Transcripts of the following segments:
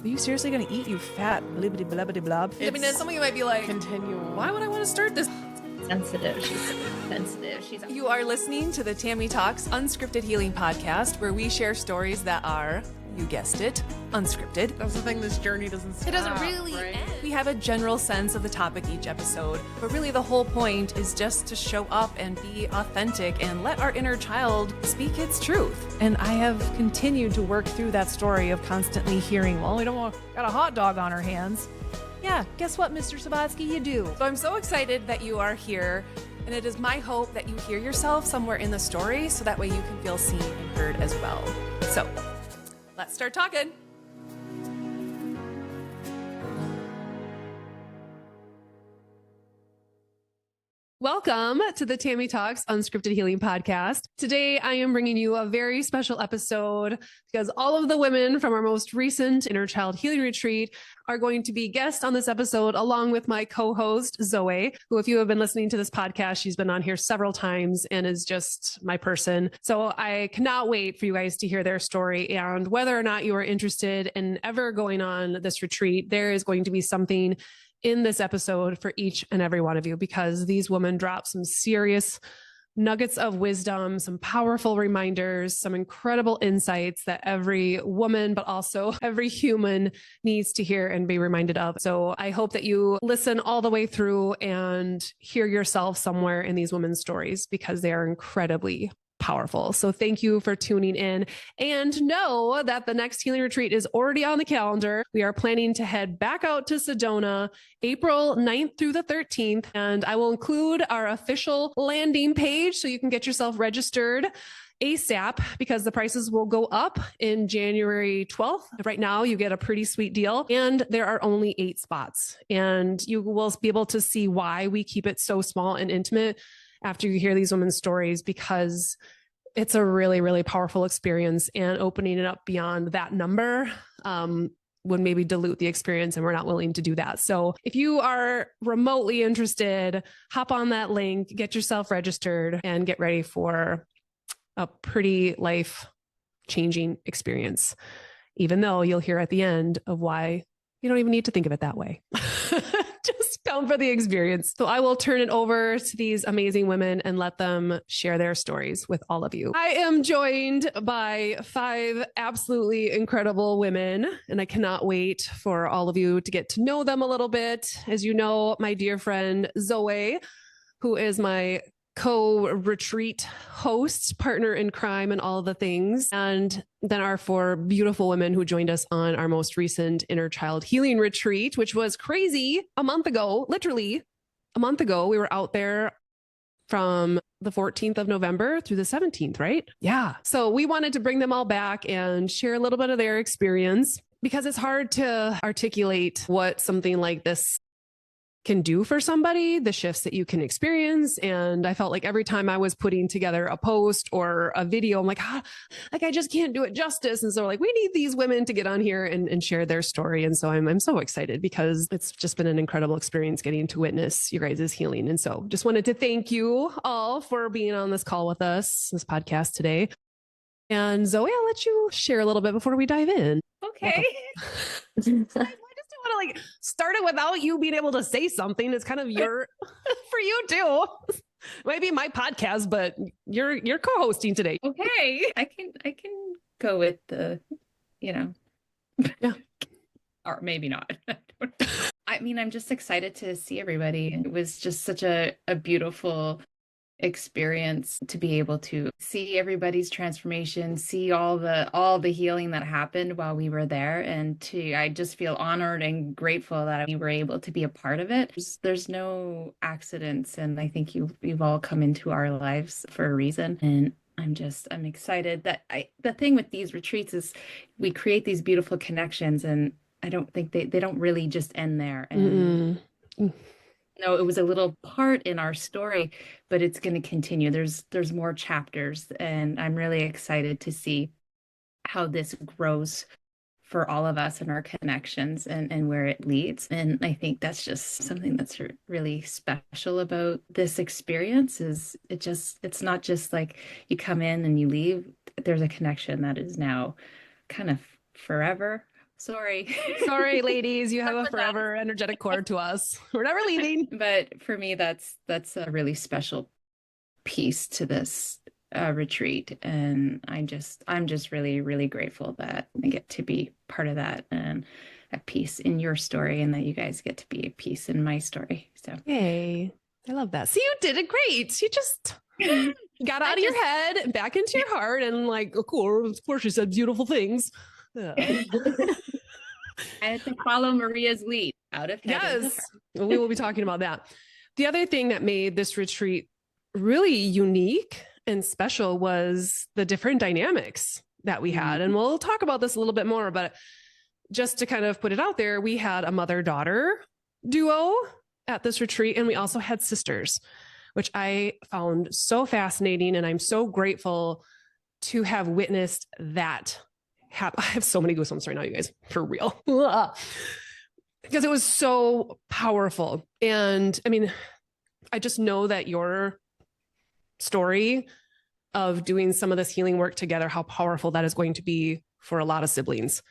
Are you seriously going to eat, you fat blibbity blabbity blob? I mean, as some of you might be like, continual. Why would I want to start this? Sensitive. She's so sensitive. You are listening to the Tami Talks Unscripted Healing Podcast, where we share stories that are, you guessed it, unscripted. That's the thing, this journey doesn't stop. It doesn't really right? end. We have a general sense of the topic each episode, but really the whole point is just to show up and be authentic and let our inner child speak its truth. And I have continued to work through that story of constantly hearing, well, we don't want, got a hot dog on our hands. Yeah, guess what, Mr. Sabatsky, you do. So I'm so excited that you are here, and it is my hope that you hear yourself somewhere in the story so that way you can feel seen and heard as well. So let's start talking. Welcome to the Tami Talks Unscripted Healing Podcast. Today, I am bringing you a very special episode because all of the women from our most recent Inner Child Healing Retreat are going to be guests on this episode, along with my co-host, Zoe, who, if you have been listening to this podcast, she's been on here several times and is just my person. So I cannot wait for you guys to hear their story. And whether or not you are interested in ever going on this retreat, there is going to be something in this episode for each and every one of you, because these women drop some serious nuggets of wisdom, some powerful reminders, some incredible insights that every woman, but also every human needs to hear and be reminded of. So I hope that you listen all the way through and hear yourself somewhere in these women's stories, because they are incredibly powerful. So thank you for tuning in, and know that the next healing retreat is already on the calendar. We are planning to head back out to Sedona, April 9th through the 13th. And I will include our official landing page so you can get yourself registered ASAP, because the prices will go up in January 12th. Right now, you get a pretty sweet deal, and there are only 8 spots. And you will be able to see why we keep it so small and intimate after you hear these women's stories, because it's a really, really powerful experience, and opening it up beyond that number would maybe dilute the experience, and we're not willing to do that. So if you are remotely interested, hop on that link, get yourself registered, and get ready for a pretty life-changing experience, even though you'll hear at the end of why you don't even need to think of it that way. Just come for the experience. So I will turn it over to these amazing women and let them share their stories with all of you. I am joined by 5 absolutely incredible women, and I cannot wait for all of you to get to know them a little bit. As you know, my dear friend Zoe, who is my co-retreat host, partner in crime, and all the things. And then our 4 beautiful women who joined us on our most recent Inner Child Healing Retreat, which was crazy a month ago, literally a month ago. We were out there from the 14th of November through the 17th, right? Yeah. So we wanted to bring them all back and share a little bit of their experience, because it's hard to articulate what something like this can do for somebody, the shifts that you can experience. And I felt like every time I was putting together a post or a video, I'm like, I just can't do it justice. And so like, we need these women to get on here and share their story. And so I'm so excited, because it's just been an incredible experience getting to witness your guys' healing. And so just wanted to thank you all for being on this call with us, this podcast today. And Zoe, I'll let you share a little bit before we dive in. Okay. Want to like start it without you being able to say something. It's kind of your for you too. Maybe my podcast, but you're co-hosting today. Okay. I can go with the, yeah. Or maybe not. I mean, I'm just excited to see everybody. It was just such a beautiful experience to be able to see everybody's transformation, see all the healing that happened while we were there, and I just feel honored and grateful that we were able to be a part of it. There's no accidents, and I think you've all come into our lives for a reason, and I'm excited that the thing with these retreats is we create these beautiful connections, and I don't think they don't really just end there. And no, it was a little part in our story, but it's going to continue. There's more chapters, and I'm really excited to see how this grows for all of us and our connections and where it leads. And I think that's just something that's really special about this experience. Is it's not just like you come in and you leave. There's a connection that is now kind of forever. Sorry. Sorry, ladies, you have a forever energetic cord to us. We're never leaving. But for me, that's a really special piece to this retreat, and I'm just really, really grateful that I get to be part of that and a piece in your story, and that you guys get to be a piece in my story. So yay. I love that. See, you did it great. You just got out of your head and back into your heart, and like, of course she said beautiful things. I had to follow Maria's lead out of head. Yes, we will be talking about that. The other thing that made this retreat really unique and special was the different dynamics that we had. And we'll talk about this a little bit more, but just to kind of put it out there, we had a mother-daughter duo at this retreat, and we also had sisters, which I found so fascinating. And I'm so grateful to have witnessed that. I have so many goosebumps right now, you guys, for real. Because it was so powerful. And I mean, I just know that your story of doing some of this healing work together, how powerful that is going to be for a lot of siblings.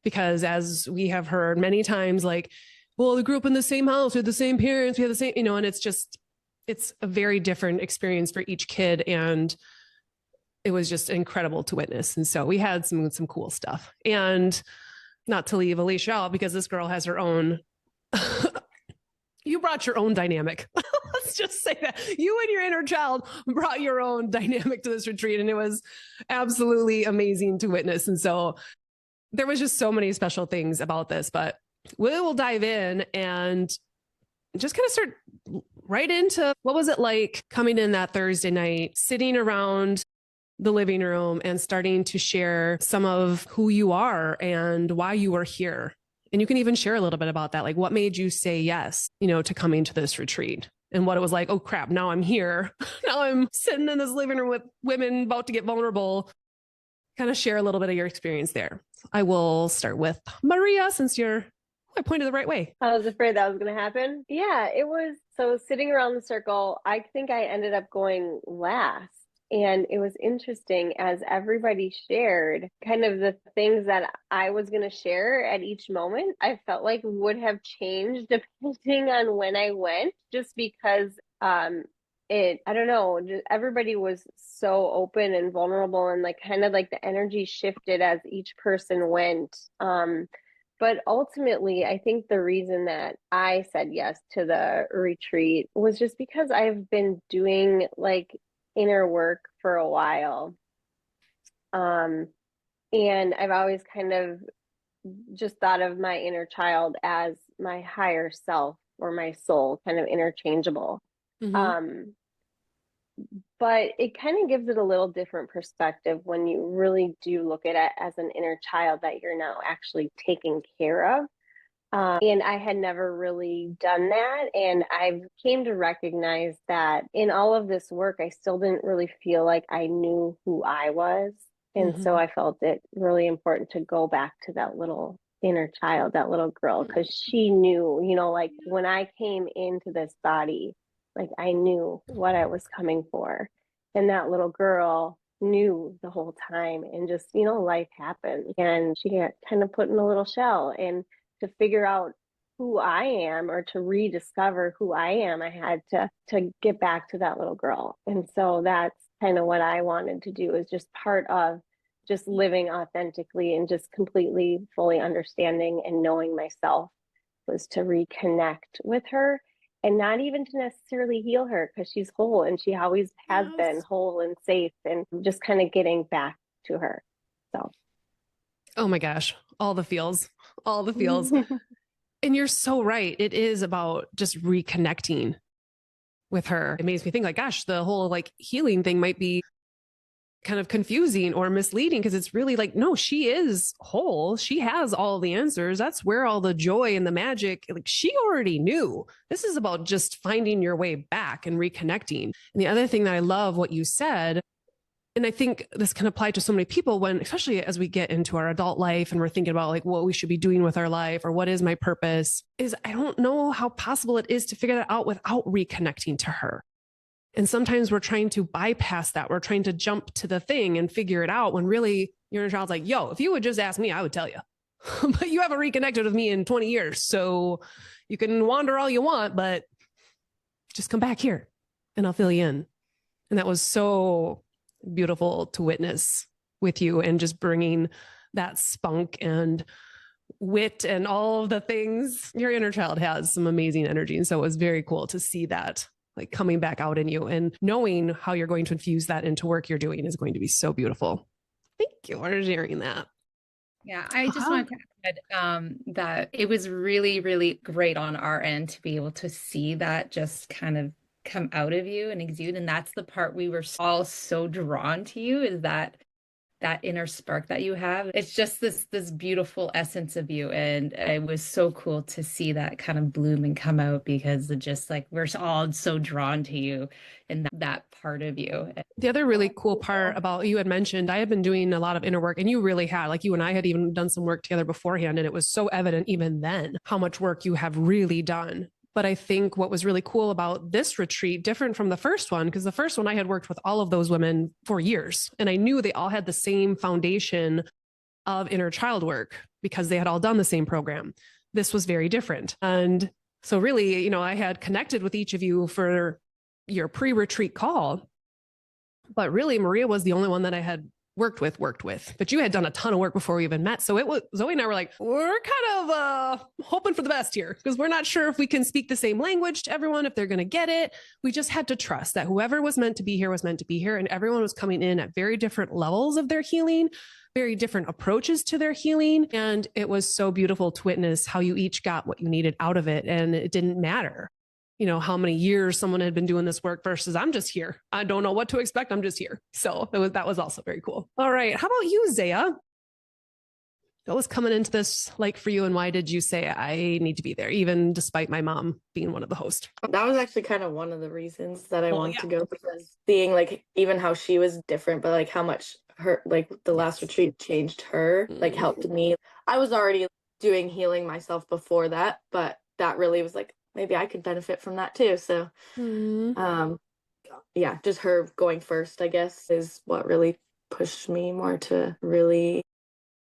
Because as we have heard many times, like, well, they grew up in the same house with the same parents, we have the same, and it's a very different experience for each kid. And it was just incredible to witness. And so we had some cool stuff. And not to leave Alicia out, because this girl has her own, you brought your own dynamic. Let's just say that you and your inner child brought your own dynamic to this retreat. And it was absolutely amazing to witness. And so there was just so many special things about this, but we will dive in and just kind of start right into what was it like coming in that Thursday night, sitting around the living room and starting to share some of who you are and why you are here. And you can even share a little bit about that. Like, what made you say yes, to coming to this retreat, and what it was like, oh crap, now I'm here. Now I'm sitting in this living room with women about to get vulnerable. Kind of share a little bit of your experience there. I will start with Maria, since I pointed the right way. I was afraid that was going to happen. Yeah, it was. So sitting around the circle, I think I ended up going last. And it was interesting as everybody shared kind of the things that I was going to share at each moment. I felt like would have changed depending on when I went, just because I don't know, everybody was so open and vulnerable, and like kind of like the energy shifted as each person went. But ultimately, I think the reason that I said yes to the retreat was just because I've been doing like inner work for a while. And I've always kind of just thought of my inner child as my higher self or my soul, kind of interchangeable. Mm-hmm. But it kind of gives it a little different perspective when you really do look at it as an inner child that you're now actually taking care of. And I had never really done that. And I came to recognize that in all of this work, I still didn't really feel like I knew who I was. And so I felt it really important to go back to that little inner child, that little girl, because she knew, like when I came into this body, like I knew what I was coming for. And that little girl knew the whole time, and just, life happened and she got kind of put in a little shell. And to figure out who I am, or to rediscover who I am, I had to get back to that little girl. And so that's kind of what I wanted to do, is just part of just living authentically and just completely fully understanding and knowing myself, was to reconnect with her, and not even to necessarily heal her, because she's whole and she always has been whole and safe, and just kind of getting back to her. So. Oh my gosh, all the feels. And you're so right. It is about just reconnecting with her. It makes me think like, gosh, the whole like healing thing might be kind of confusing or misleading, because it's really like, no, she is whole. She has all the answers. That's where all the joy and the magic, like she already knew. This is about just finding your way back and reconnecting. And the other thing that I love what you said, and I think this can apply to so many people when, especially as we get into our adult life and we're thinking about like what we should be doing with our life, or what is my purpose, is I don't know how possible it is to figure that out without reconnecting to her. And sometimes we're trying to bypass that. We're trying to jump to the thing and figure it out, when really your inner child's like, yo, if you would just ask me, I would tell you. but you haven't reconnected with me in 20 years. So you can wander all you want, but just come back here and I'll fill you in. And that was so beautiful to witness with you, and just bringing that spunk and wit and all of the things. Your inner child has some amazing energy. And so it was very cool to see that like coming back out in you, and knowing how you're going to infuse that into work you're doing is going to be so beautiful. Thank you for sharing that. Yeah, I just wanted to add that it was really, really great on our end to be able to see that just kind of come out of you and exude. And that's the part we were all so drawn to you, is that inner spark that you have. It's just this beautiful essence of you. And it was so cool to see that kind of bloom and come out, because it just like we're all so drawn to you and that part of you. The other really cool part about, you had mentioned, I had been doing a lot of inner work, and you really had, like, you and I had even done some work together beforehand. And it was so evident even then how much work you have really done. But I think what was really cool about this retreat, different from the first one, because the first one I had worked with all of those women for years, and I knew they all had the same foundation of inner child work because they had all done the same program. This was very different. And so really, you know, I had connected with each of you for your pre-retreat call, but really Maria was the only one that I had worked with, but you had done a ton of work before we even met. So it was, Zoe and I were like, we're kind of hoping for the best here, because we're not sure if we can speak the same language to everyone, if they're going to get it. We just had to trust that whoever was meant to be here was meant to be here. And everyone was coming in at very different levels of their healing, very different approaches to their healing. And it was so beautiful to witness how you each got what you needed out of it. And it didn't matter, you know, how many years someone had been doing this work versus I'm just here. I don't know what to expect. I'm just here. So that was also very cool. All right. How about you, Zaya? What was coming into this like for you, and why did you say I need to be there, even despite my mom being one of the hosts? That was actually kind of one of the reasons that I wanted to go, because seeing like even how she was different, but like how much her, like the last retreat changed her, like helped me. I was already doing healing myself before that, but that really was like, maybe I could benefit from that too. So, yeah, just her going first, I guess, is what really pushed me more to really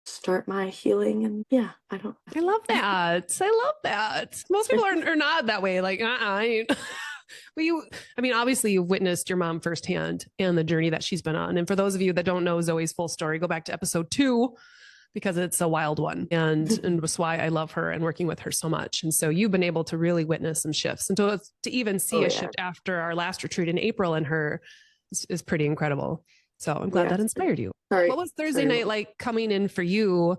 start my healing. And yeah, I love that. I love that. Most people are not that way. Like, but obviously you've witnessed your mom firsthand and the journey that she's been on. And for those of you that don't know Zoe's full story, go back to episode 2, because it's a wild one, and that's why I love her and working with her so much. And so you've been able to really witness some shifts, and to even see a shift after our last retreat in April in her is pretty incredible. So I'm glad that inspired you. What was Thursday night like coming in for you,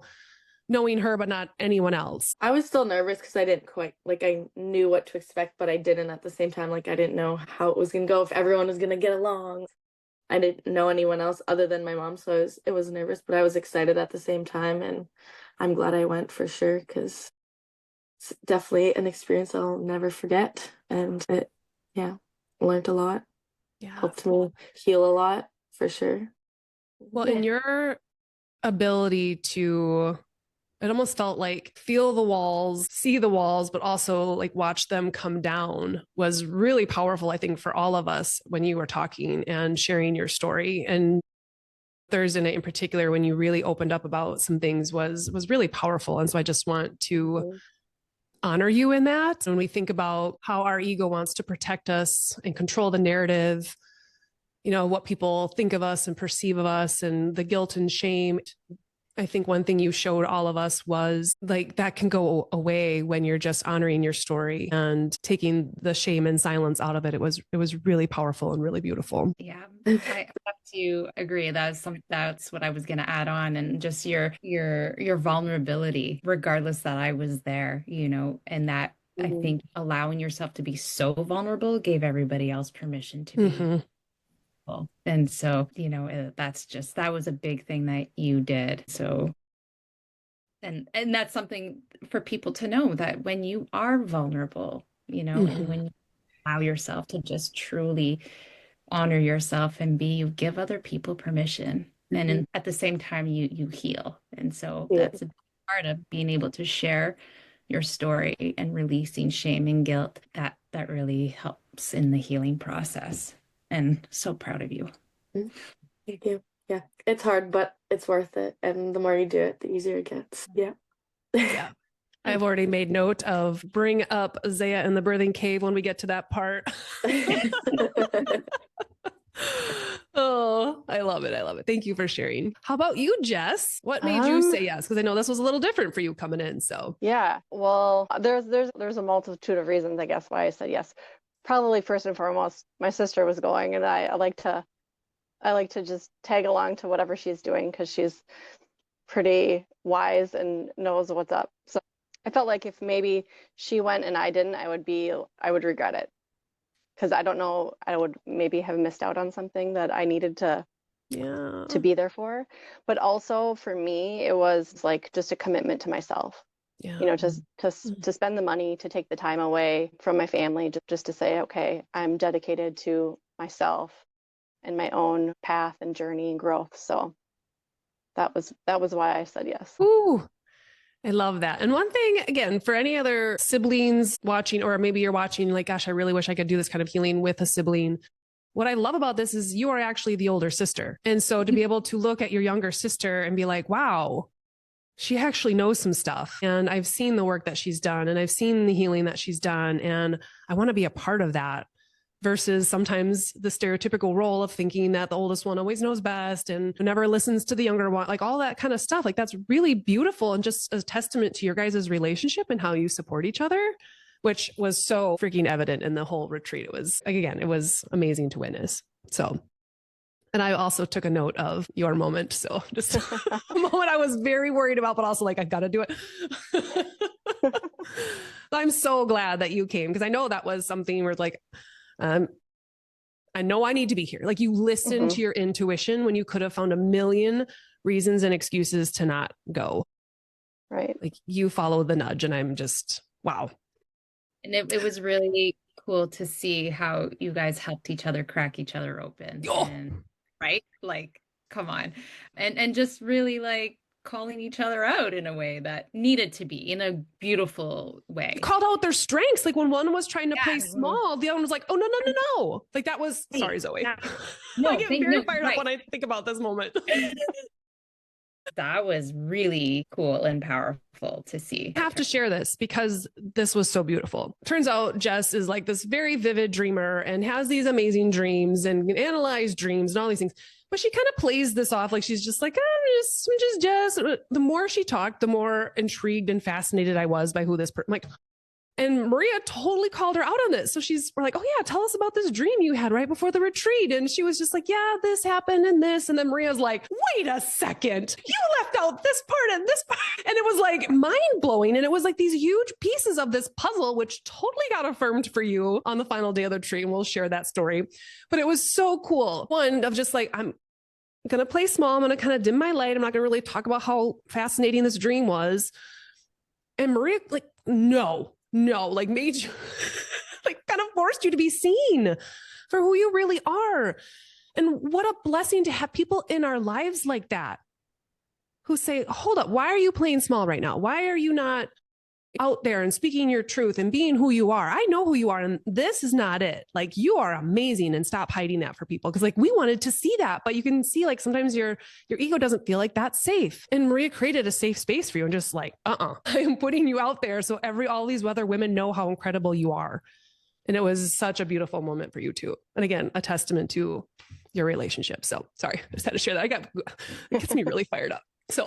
knowing her, but not anyone else? I was still nervous because I didn't quite, like, I knew what to expect, but I didn't at the same time. Like, I didn't know how it was going to go, if everyone was going to get along. I didn't know anyone else other than my mom, so it was nervous, but I was excited at the same time, and I'm glad I went for sure, because it's definitely an experience I'll never forget, and learned a lot, helped me heal a lot for sure. Well, in your ability to, it almost felt like feel the walls, see the walls, but also like watch them come down was really powerful, I think, for all of us when you were talking and sharing your story. And Thursday night in particular, when you really opened up about some things, was really powerful. And so I just want to honor you in that. When we think about how our ego wants to protect us and control the narrative, you know, what people think of us and perceive of us, and the guilt and shame, I think one thing you showed all of us was like that can go away when you're just honoring your story and taking the shame and silence out of it. It was really powerful and really beautiful. Yeah, I have to agree. That's what I was going to add on, and just your vulnerability, regardless that I was there, you know, and that I think allowing yourself to be so vulnerable gave everybody else permission to be. And so, you know, that was a big thing that you did. So, and that's something for people to know, that when you are vulnerable, you know, and when you allow yourself to just truly honor yourself and you give other people permission, and at the same time, you heal. And so that's a big part of being able to share your story and releasing shame and guilt. That really helps in the healing process. And so proud of you. Thank you. Yeah, it's hard, but it's worth it. And the more you do it, the easier it gets. Yeah. Yeah. I've already made note of bring up Zaya in the birthing cave when we get to that part. Oh, I love it. I love it. Thank you for sharing. How about you, Jess? What made you say yes? Because I know this was a little different for you coming in. So yeah, well, there's a multitude of reasons, I guess, why I said yes. Probably first and foremost, my sister was going, and I like to just tag along to whatever she's doing because she's pretty wise and knows what's up. So I felt like if maybe she went and I didn't, I would regret it. Because I don't know, I would maybe have missed out on something that I needed to be there for. But also for me, it was like just a commitment to myself. yeah. You know, just to spend the money, to take the time away from my family, just to say, okay, I'm dedicated to myself and my own path and journey and growth. So that was why I said yes. Ooh, I love that. And one thing, again, for any other siblings watching, or maybe you're watching like, gosh, I really wish I could do this kind of healing with a sibling. What I love about this is you are actually the older sister. And so to be able to look at your younger sister and be like, wow, she actually knows some stuff. And I've seen the work that she's done, and I've seen the healing that she's done. And I want to be a part of that. Versus sometimes the stereotypical role of thinking that the oldest one always knows best and never listens to the younger one, like all that kind of stuff. Like that's really beautiful and just a testament to your guys' relationship and how you support each other, which was so freaking evident in the whole retreat. It was, again, it was amazing to witness. So, and I also took a note of your moment. So just a moment I was very worried about, but also like, I got to do it. I'm so glad that you came because I know that was something where like, I know I need to be here. Like you listened to your intuition when you could have found a million reasons and excuses to not go. Right. Like you follow the nudge, and I'm just, wow. And it was really cool to see how you guys helped each other crack each other open. Oh. And, right? Like, come on. And just really like calling each other out in a way that needed to be, in a beautiful way. Called out their strengths. Like when one was trying to play small, the other one was like, oh, no. Like that was, sorry, Zoe. No, I get very fired up when I think about this moment. That was really cool and powerful to see. I have to share this because this was so beautiful. Turns out Jess is like this very vivid dreamer and has these amazing dreams and can analyze dreams and all these things. But she kind of plays this off like she's just like, I'm just Jess. The more she talked, the more intrigued and fascinated I was by who this person, like, and Maria totally called her out on this. So we're like, oh yeah, tell us about this dream you had right before the retreat. And she was just like, yeah, this happened and this. And then Maria's like, wait a second, you left out this part and this part. And it was like mind blowing. And it was like these huge pieces of this puzzle, which totally got affirmed for you on the final day of the retreat. And we'll share that story. But it was so cool. One of just like, I'm going to play small. I'm going to kind of dim my light. I'm not going to really talk about how fascinating this dream was. And Maria, like, no, like made you, like kind of forced you to be seen for who you really are. And what a blessing to have people in our lives like that who say, hold up, why are you playing small right now? Why are you not out there and speaking your truth and being who you are? I know who you are, and this is not it. Like you are amazing, and stop hiding that for people. Cause like we wanted to see that, but you can see like sometimes your ego doesn't feel like that's safe. And Maria created a safe space for you and just like, I'm putting you out there. So all these other women know how incredible you are. And it was such a beautiful moment for you too. And again, a testament to your relationship. So sorry, I just had to share that. It gets me really fired up. So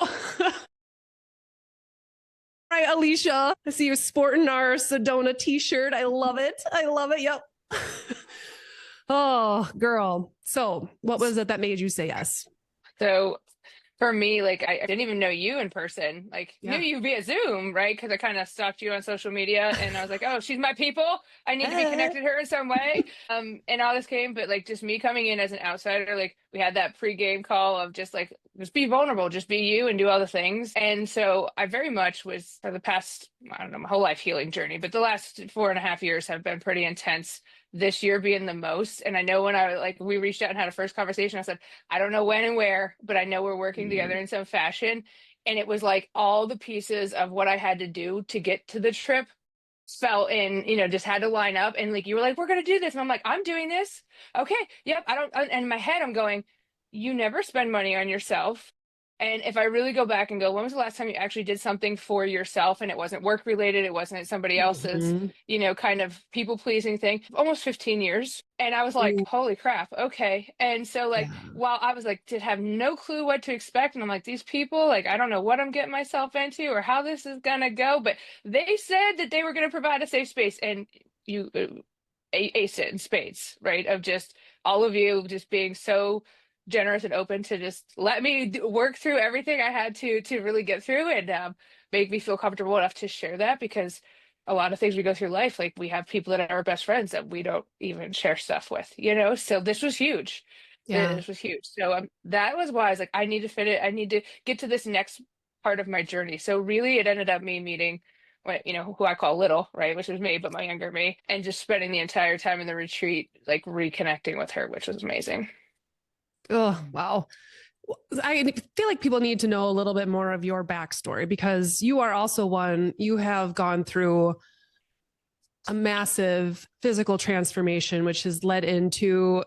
all right, Alicia, I see you sporting our Sedona t-shirt. I love it. Yep. Oh, girl. So what was it that made you say yes? So for me, like I didn't even know you in person, like knew you via Zoom, right? Because I kind of stalked you on social media and I was like, oh, she's my people. I need to be connected to her in some way. And all this came, but like just me coming in as an outsider, like we had that pre-game call of just like, just be vulnerable, just be you and do all the things. And so I very much was, for the past, I don't know, my whole life healing journey, but the last 4.5 years have been pretty intense. This year being the most. And I know when we reached out and had a first conversation, I said, I don't know when and where, but I know we're working together in some fashion. And it was like all the pieces of what I had to do to get to the trip fell in, just had to line up. And like, you were like, we're going to do this. And I'm like, I'm doing this. Okay. Yep. And in my head, I'm going, you never spend money on yourself. And if I really go back and go, when was the last time you actually did something for yourself and it wasn't work related, it wasn't somebody else's, kind of people pleasing thing? Almost 15 years. And I was like, holy crap. Okay. And so while I was like, did have no clue what to expect. And I'm like, these people, like, I don't know what I'm getting myself into or how this is going to go. But they said that they were going to provide a safe space, and you ace it in spades, right? Of just all of you just being so generous and open to just let me work through everything I had to really get through, and make me feel comfortable enough to share that, because a lot of things we go through life, like we have people that are our best friends that we don't even share stuff with, so this was huge. This was huge. So that was why I was like, I need to fit it. I need to get to this next part of my journey. So really it ended up me meeting who I call little, right, which was me, but my younger me, and just spending the entire time in the retreat like reconnecting with her, which was amazing. Oh, wow. I feel like people need to know a little bit more of your backstory, because you are also you have gone through a massive physical transformation, which has led into,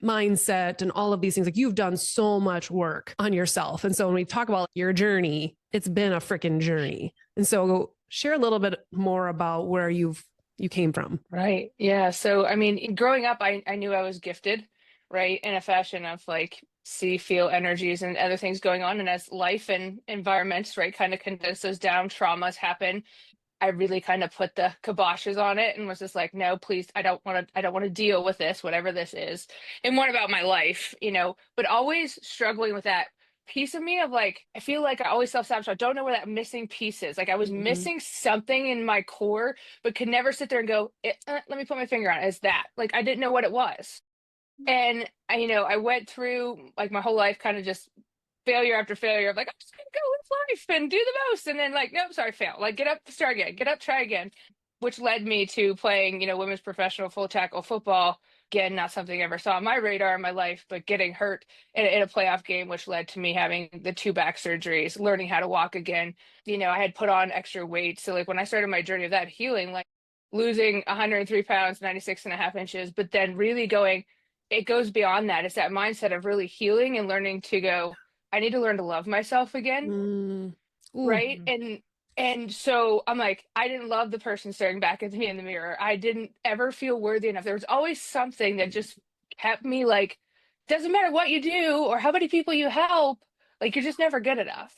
mindset and all of these things. Like, you've done so much work on yourself. And so when we talk about your journey, it's been a freaking journey. And so share a little bit more about where you came from. Right. Yeah. So, I mean, growing up, I knew I was gifted, right, in a fashion of like feel energies and other things going on. And as life and environments, right, kind of condense those down, traumas happen, I really kind of put the kiboshes on it and was just like, no, please, I don't want to deal with this, whatever this is. And what about my life, but always struggling with that piece of me of like, I feel like I always self-sabotage. I don't know where that missing piece is. Like I was missing something in my core, but could never sit there and go, let me put my finger on it. It's that. Like, I didn't know what it was. And I went through like my whole life kind of just failure after failure of like, I'm just gonna go live life and do the most. And then like, nope, sorry, fail. Like, get up, start again, get up, try again, which led me to playing, women's professional full tackle football. Again, not something I ever saw on my radar in my life, but getting hurt in a playoff game, which led to me having the 2 back surgeries, learning how to walk again. I had put on extra weight. So like when I started my journey of that healing, like losing 103 pounds, 96.5 inches, but then really going, it goes beyond that. It's that mindset of really healing and learning to go, I need to learn to love myself again. Right. And so I'm like, I didn't love the person staring back at me in the mirror. I didn't ever feel worthy enough. There was always something that just kept me like, doesn't matter what you do or how many people you help, like you're just never good enough.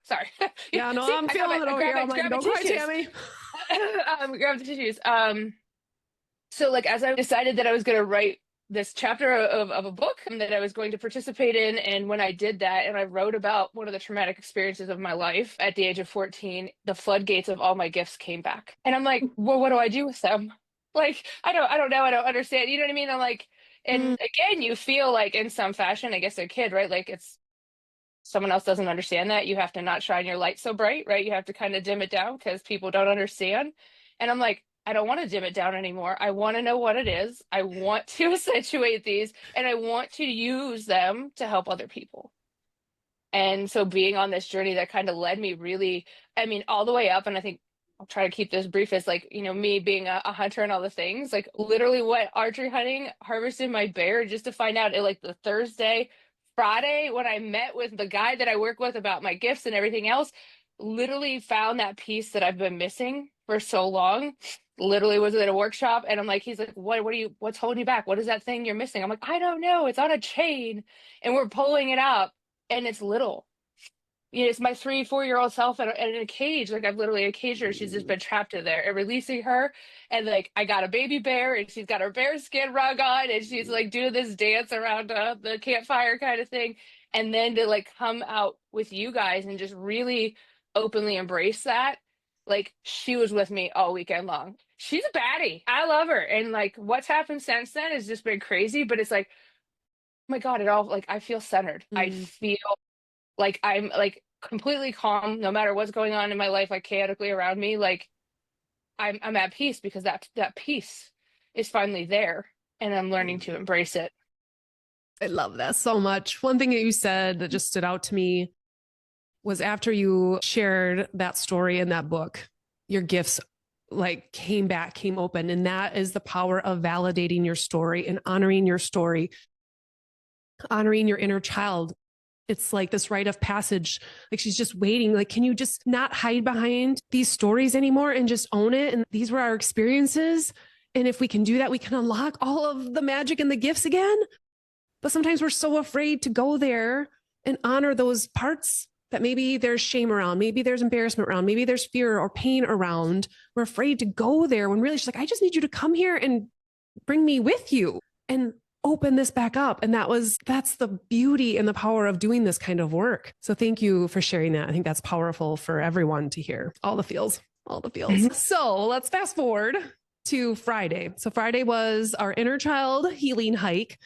Sorry. Yeah, no, I'm feeling it over here. I'm like, don't cry, Tami. Grab the tissues. So like, as I decided that I was going to write this chapter of a book that I was going to participate in. And when I did that and I wrote about one of the traumatic experiences of my life at the age of 14, the floodgates of all my gifts came back. And I'm like, well, what do I do with them? Like, I don't know. I don't understand. You know what I mean? I'm like, and again, you feel like in some fashion, I guess a kid, right? Like it's someone else doesn't understand that. You have to not shine your light so bright, right? You have to kind of dim it down because people don't understand. And I'm like, I don't want to dim it down anymore. I want to know what it is. I want to accentuate these and I want to use them to help other people. And so being on this journey that kind of led me really, I mean, all the way up. And I think I'll try to keep this brief as like, me being a hunter and all the things, like literally went archery hunting, harvested my bear just to find out like the Friday when I met with the guy that I work with about my gifts and everything else, literally found that piece that I've been missing for so long. Literally was at a workshop and I'm like, he's like, what's holding you back? What is that thing you're missing? I'm like, I don't know. It's on a chain and we're pulling it up and it's little. It's my 3-4-year-old self in a cage. Like I've literally caged her. She's just been trapped in there and releasing her. And like, I got a baby bear and she's got her bear skin rug on and she's like doing this dance around the campfire kind of thing. And then to like come out with you guys and just really openly embrace that. Like she was with me all weekend long. She's a baddie. I love her. And like what's happened since then has just been crazy, but it's like, oh my God, it all like, I feel centered. I feel like I'm like completely calm, no matter what's going on in my life, like chaotically around me. Like I'm at peace because that peace is finally there and I'm learning to embrace it. I love that so much. One thing that you said that just stood out to me was after you shared that story in that book, your gifts like came open. And that is the power of validating your story and honoring your story, honoring your inner child. It's like this rite of passage. Like she's just waiting. Like, can you just not hide behind these stories anymore and just own it? And these were our experiences. And if we can do that, we can unlock all of the magic and the gifts again. But sometimes we're so afraid to go there and honor those parts that maybe there's shame around, maybe there's embarrassment around, maybe there's fear or pain around. We're afraid to go there when really she's like, I just need you to come here and bring me with you and open this back up. And that's the beauty and the power of doing this kind of work. So thank you for sharing that. I think that's powerful for everyone to hear. All the feels. Mm-hmm. So let's fast forward to Friday. So Friday was our inner child healing hike.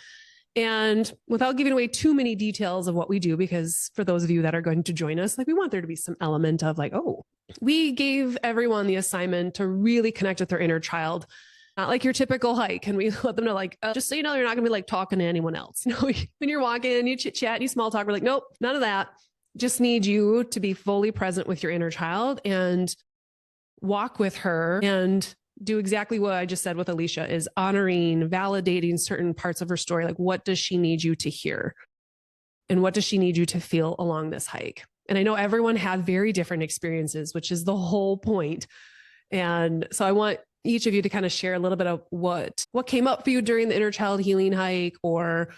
And without giving away too many details of what we do, because for those of you that are going to join us, like we want there to be some element of like, oh, we gave everyone the assignment to really connect with their inner child. Not like your typical hike. And we let them know, like, just so you know, you're not going to be like talking to anyone else. You know, when you're walking, you chit chat, you small talk. We're like, nope, none of that. Just need you to be fully present with your inner child and walk with her and do exactly what I just said with Alicia, is honoring, validating certain parts of her story. Like, what does she need you to hear? And what does she need you to feel along this hike? And I know everyone had very different experiences, which is the whole point. And so I want each of you to kind of share a little bit of what came up for you during the inner child healing hike, or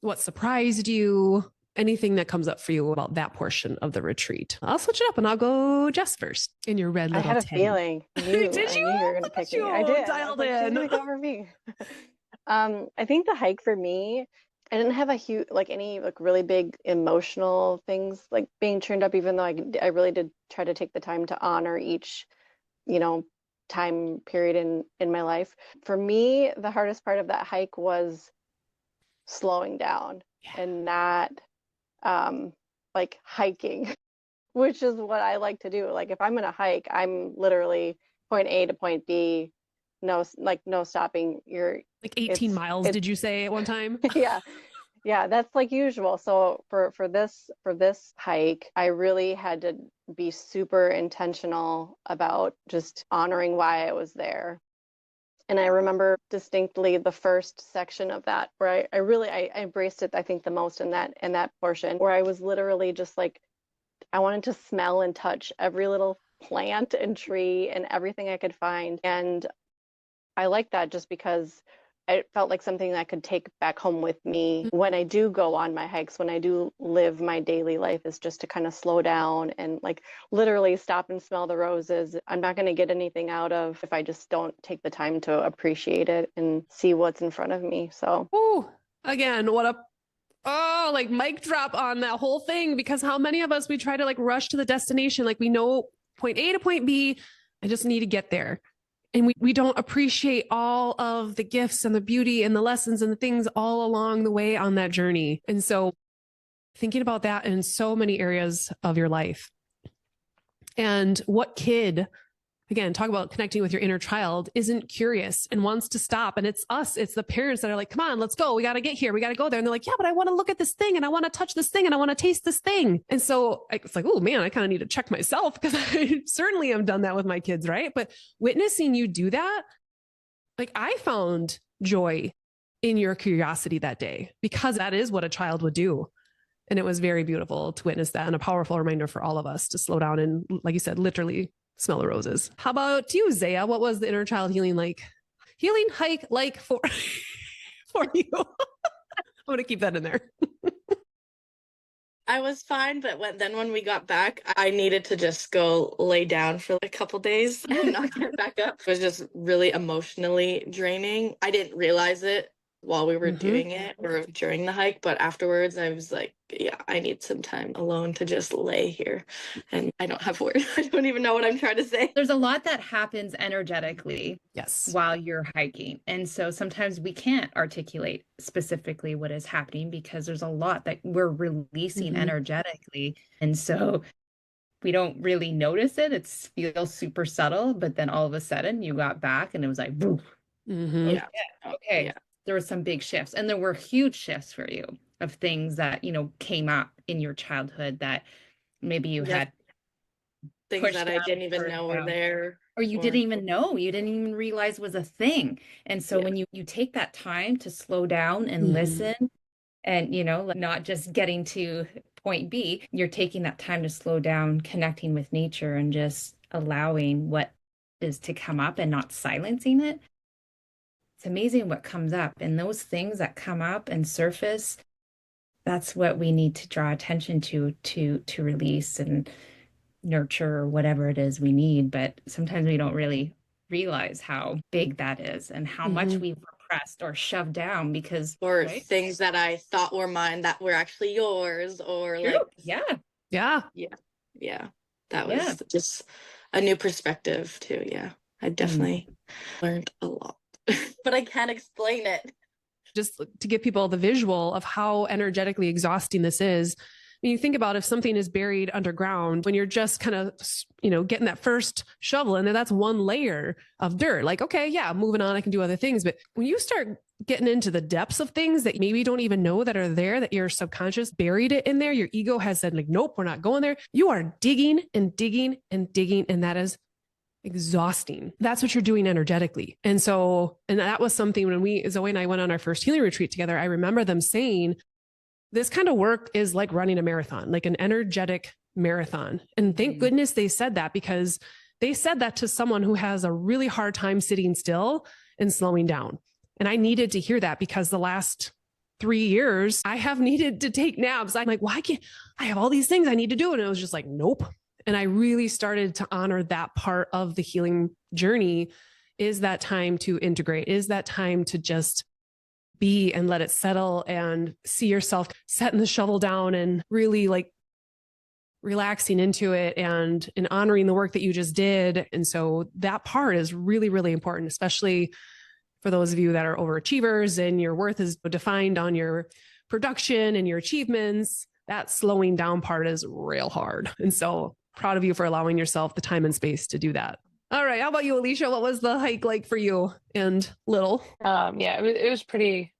what surprised you, anything that comes up for you about that portion of the retreat. I'll switch it up and I'll go Jess first in your red little I had a tent. feeling. Did you? I knew you were going to pick me. I did. Dialed I was like, in. she's gonna go for me. I think the hike for me, I didn't have a huge, like any like really big emotional things like being turned up, even though I really did try to take the time to honor each, time period in my life. For me, the hardest part of that hike was slowing down and not like hiking, which is what I like to do. Like if I'm gonna hike, I'm literally point A to point B, no stopping. You're like 18 miles, did you say at one time? Yeah, that's like usual. So for this hike, I really had to be super intentional about just honoring why I was there. And I remember distinctly the first section of that where I embraced it, I think, the most in that portion, where I was literally just like, I wanted to smell and touch every little plant and tree and everything I could find. And I like that just because it felt like something that I could take back home with me when I do go on my hikes, when I do live my daily life, is just to kind of slow down and like literally stop and smell the roses. I'm not going to get anything out of if I just don't take the time to appreciate it and see what's in front of me. So, again, like mic drop on that whole thing, because how many of us, we try to like rush to the destination. Like we know point A to point B, I just need to get there. And we don't appreciate all of the gifts and the beauty and the lessons and the things all along the way on that journey. And so thinking about that in so many areas of your life. And what kid, again, talk about connecting with your inner child, isn't curious and wants to stop. And it's us, it's the parents that are like, come on, let's go. We got to get here. We got to go there. And they're like, yeah, but I want to look at this thing and I want to touch this thing and I want to taste this thing. And so it's like, oh man, I kind of need to check myself, because I certainly have done that with my kids. Right. But witnessing you do that, like I found joy in your curiosity that day, because that is what a child would do. And it was very beautiful to witness that, and a powerful reminder for all of us to slow down and, like you said, literally smell the roses. How about you, Zaya? What was the inner child healing hike like for you? I'm going to keep that in there. I was fine, but when we got back, I needed to just go lay down for a couple days and not get back up. It was just really emotionally draining. I didn't realize it while we were doing it or during the hike, but afterwards I was like, yeah, I need some time alone to just lay here. And I don't have words. I don't even know what I'm trying to say. There's a lot that happens energetically yes, while you're hiking. And so sometimes we can't articulate specifically what is happening, because there's a lot that we're releasing energetically. And so we don't really notice it. It feels super subtle, but then all of a sudden you got back and it was like, boom. Yeah. Okay. Yeah. There were some big shifts, and there were huge shifts for you of things that, came up in your childhood that maybe you had things that I didn't even know were there. Or you didn't even know, you didn't even realize was a thing. And so when you take that time to slow down and listen, And, like, not just getting to point B, you're taking that time to slow down, connecting with nature, and just allowing what is to come up and not silencing it. It's amazing what comes up. And those things that come up and surface, that's what we need to draw attention to release and nurture, or whatever it is we need. But sometimes we don't really realize how big that is and how much we've repressed or shoved down because or things that I thought were mine that were actually yours, or True. like yeah that was just a new perspective too. I definitely learned a lot. But I can't explain it. Just to give people the visual of how energetically exhausting this is. When you think about if something is buried underground, when you're just kind of, getting that first shovel in there, that's one layer of dirt. Like, okay, yeah, moving on, I can do other things. But when you start getting into the depths of things that maybe you don't even know that are there, that your subconscious buried it in there, your ego has said like, nope, we're not going there. You are digging and digging and digging. And that is exhausting. That's what you're doing energetically. And that was something when Zoe and I went on our first healing retreat together, I remember them saying, this kind of work is like running a marathon, like an energetic marathon. And thank goodness they said that, because they said that to someone who has a really hard time sitting still and slowing down. And I needed to hear that, because the last 3 years I have needed to take naps. I'm like, why can't I have all these things I need to do? And it was just like, nope. And I really started to honor that part of the healing journey. Is that time to integrate? Is that time to just be and let it settle and see yourself setting the shovel down and really like relaxing into it and honoring the work that you just did. And so that part is really, really important, especially for those of you that are overachievers and your worth is defined on your production and your achievements. That slowing down part is real hard. And so proud of you for allowing yourself the time and space to do that. All right. How about you, Alicia? What was the hike like for you and Little? It was pretty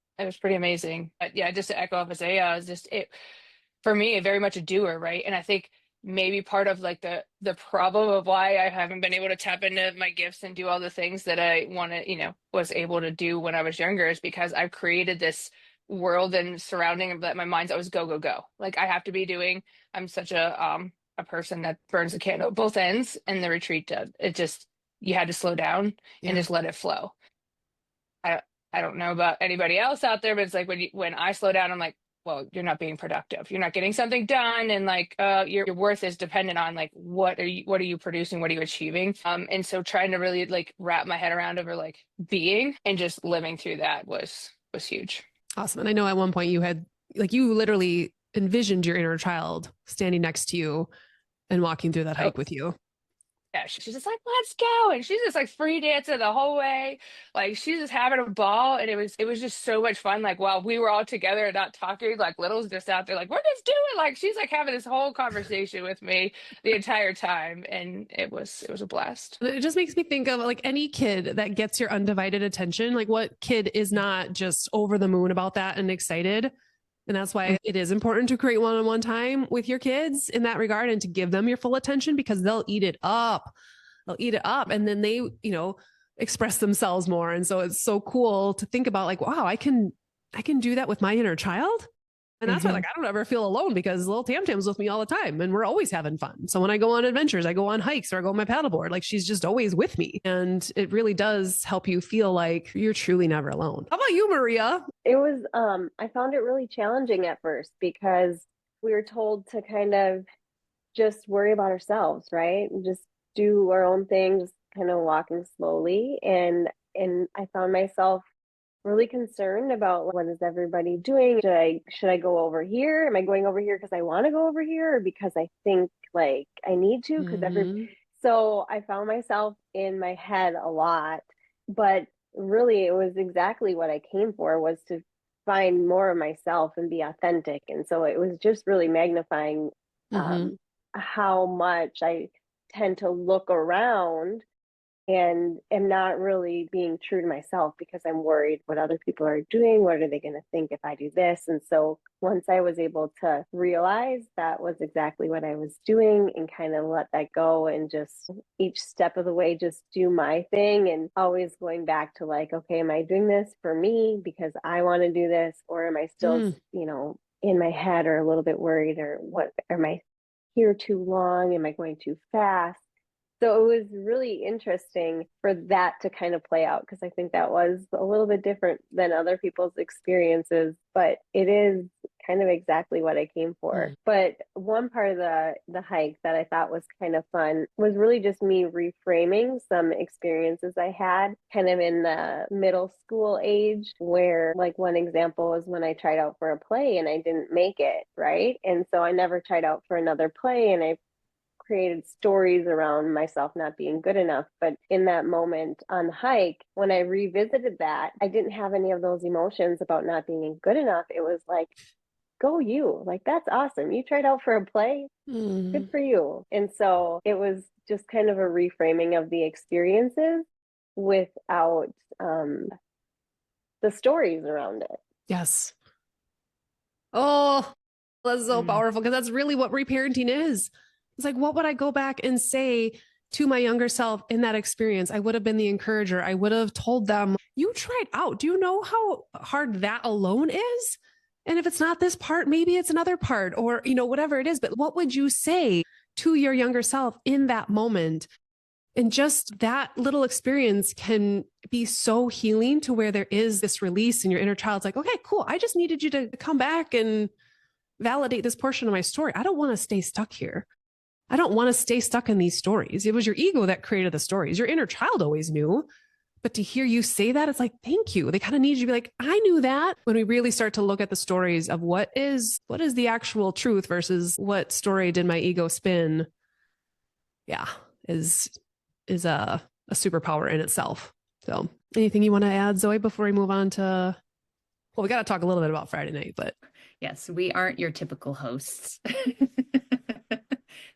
amazing. But yeah, just to echo off Isaiah, for me, very much a doer, right? And I think maybe part of like the problem of why I haven't been able to tap into my gifts and do all the things that I was able to do when I was younger is because I've created this world and surrounding that my mind's always go, go, go. Like I have to be doing, I'm such a person that burns the candle at both ends, and the retreat did. It just, you had to slow down and just let it flow. I don't know about anybody else out there, but it's like when I slow down, I'm like, well, you're not being productive. You're not getting something done. And like, your worth is dependent on like, what are you producing? What are you achieving? And so trying to really like wrap my head around over like being and just living through that was huge. Awesome. And I know at one point you literally envisioned your inner child standing next to you and walking through that hike with you. Yeah, she's just like, let's go. And she's just like free dancing the whole way. Like she's just having a ball. And it was just so much fun. Like while we were all together and not talking, like Little's just out there like, we're just doing, like she's like having this whole conversation with me the entire time. And it was a blast. It just makes me think of like any kid that gets your undivided attention. Like what kid is not just over the moon about that and excited? And that's why it is important to create one-on-one time with your kids in that regard and to give them your full attention, because they'll eat it up. And then they, express themselves more. And so it's so cool to think about like, wow, I can do that with my inner child. And that's why like, I don't ever feel alone, because little Tam Tam's with me all the time and we're always having fun. So when I go on adventures, I go on hikes or I go on my paddleboard, like she's just always with me. And it really does help you feel like you're truly never alone. How about you, Maria? It was, I found it really challenging at first because we were told to kind of just worry about ourselves, right? And just do our own thing, just kind of walking slowly. And I found myself really concerned about what is everybody doing? Should I go over here? Am I going over here because I want to go over here, or because I think like I need to? Because so I found myself in my head a lot, but really it was exactly what I came for, was to find more of myself and be authentic. And so it was just really magnifying how much I tend to look around and am not really being true to myself because I'm worried what other people are doing. What are they going to think if I do this? And so once I was able to realize that was exactly what I was doing and kind of let that go and just each step of the way, just do my thing, and always going back to like, okay, am I doing this for me because I want to do this? Or am I still, in my head or a little bit worried, or what, am I here too long? Am I going too fast? So it was really interesting for that to kind of play out, because I think that was a little bit different than other people's experiences, but it is kind of exactly what I came for. But one part of the hike that I thought was kind of fun was really just me reframing some experiences I had kind of in the middle school age, where like one example was when I tried out for a play and I didn't make it, right? And so I never tried out for another play, and I created stories around myself not being good enough. But in that moment on the hike, when I revisited that, I didn't have any of those emotions about not being good enough. It was like, go you, like, that's awesome. You tried out for a play. Good for you. And so it was just kind of a reframing of the experiences without the stories around it. Yes. Oh, that's so powerful, because that's really what reparenting is. It's like, what would I go back and say to my younger self in that experience? I would have been the encourager. I would have told them, you tried out. Do you know how hard that alone is? And if it's not this part, maybe it's another part, or, whatever it is. But what would you say to your younger self in that moment? And just that little experience can be so healing, to where there is this release in your inner child. It's like, okay, cool. I just needed you to come back and validate this portion of my story. I don't want to stay stuck here. I don't want to stay stuck in these stories. It was your ego that created the stories. Your inner child always knew. But to hear you say that, it's like, thank you. They kind of need you to be like, I knew that. When we really start to look at the stories of what is the actual truth versus what story did my ego spin? Yeah, is a superpower in itself. So anything you want to add, Zoe, before we move on to, well, we got to talk a little bit about Friday night, but. Yes, we aren't your typical hosts.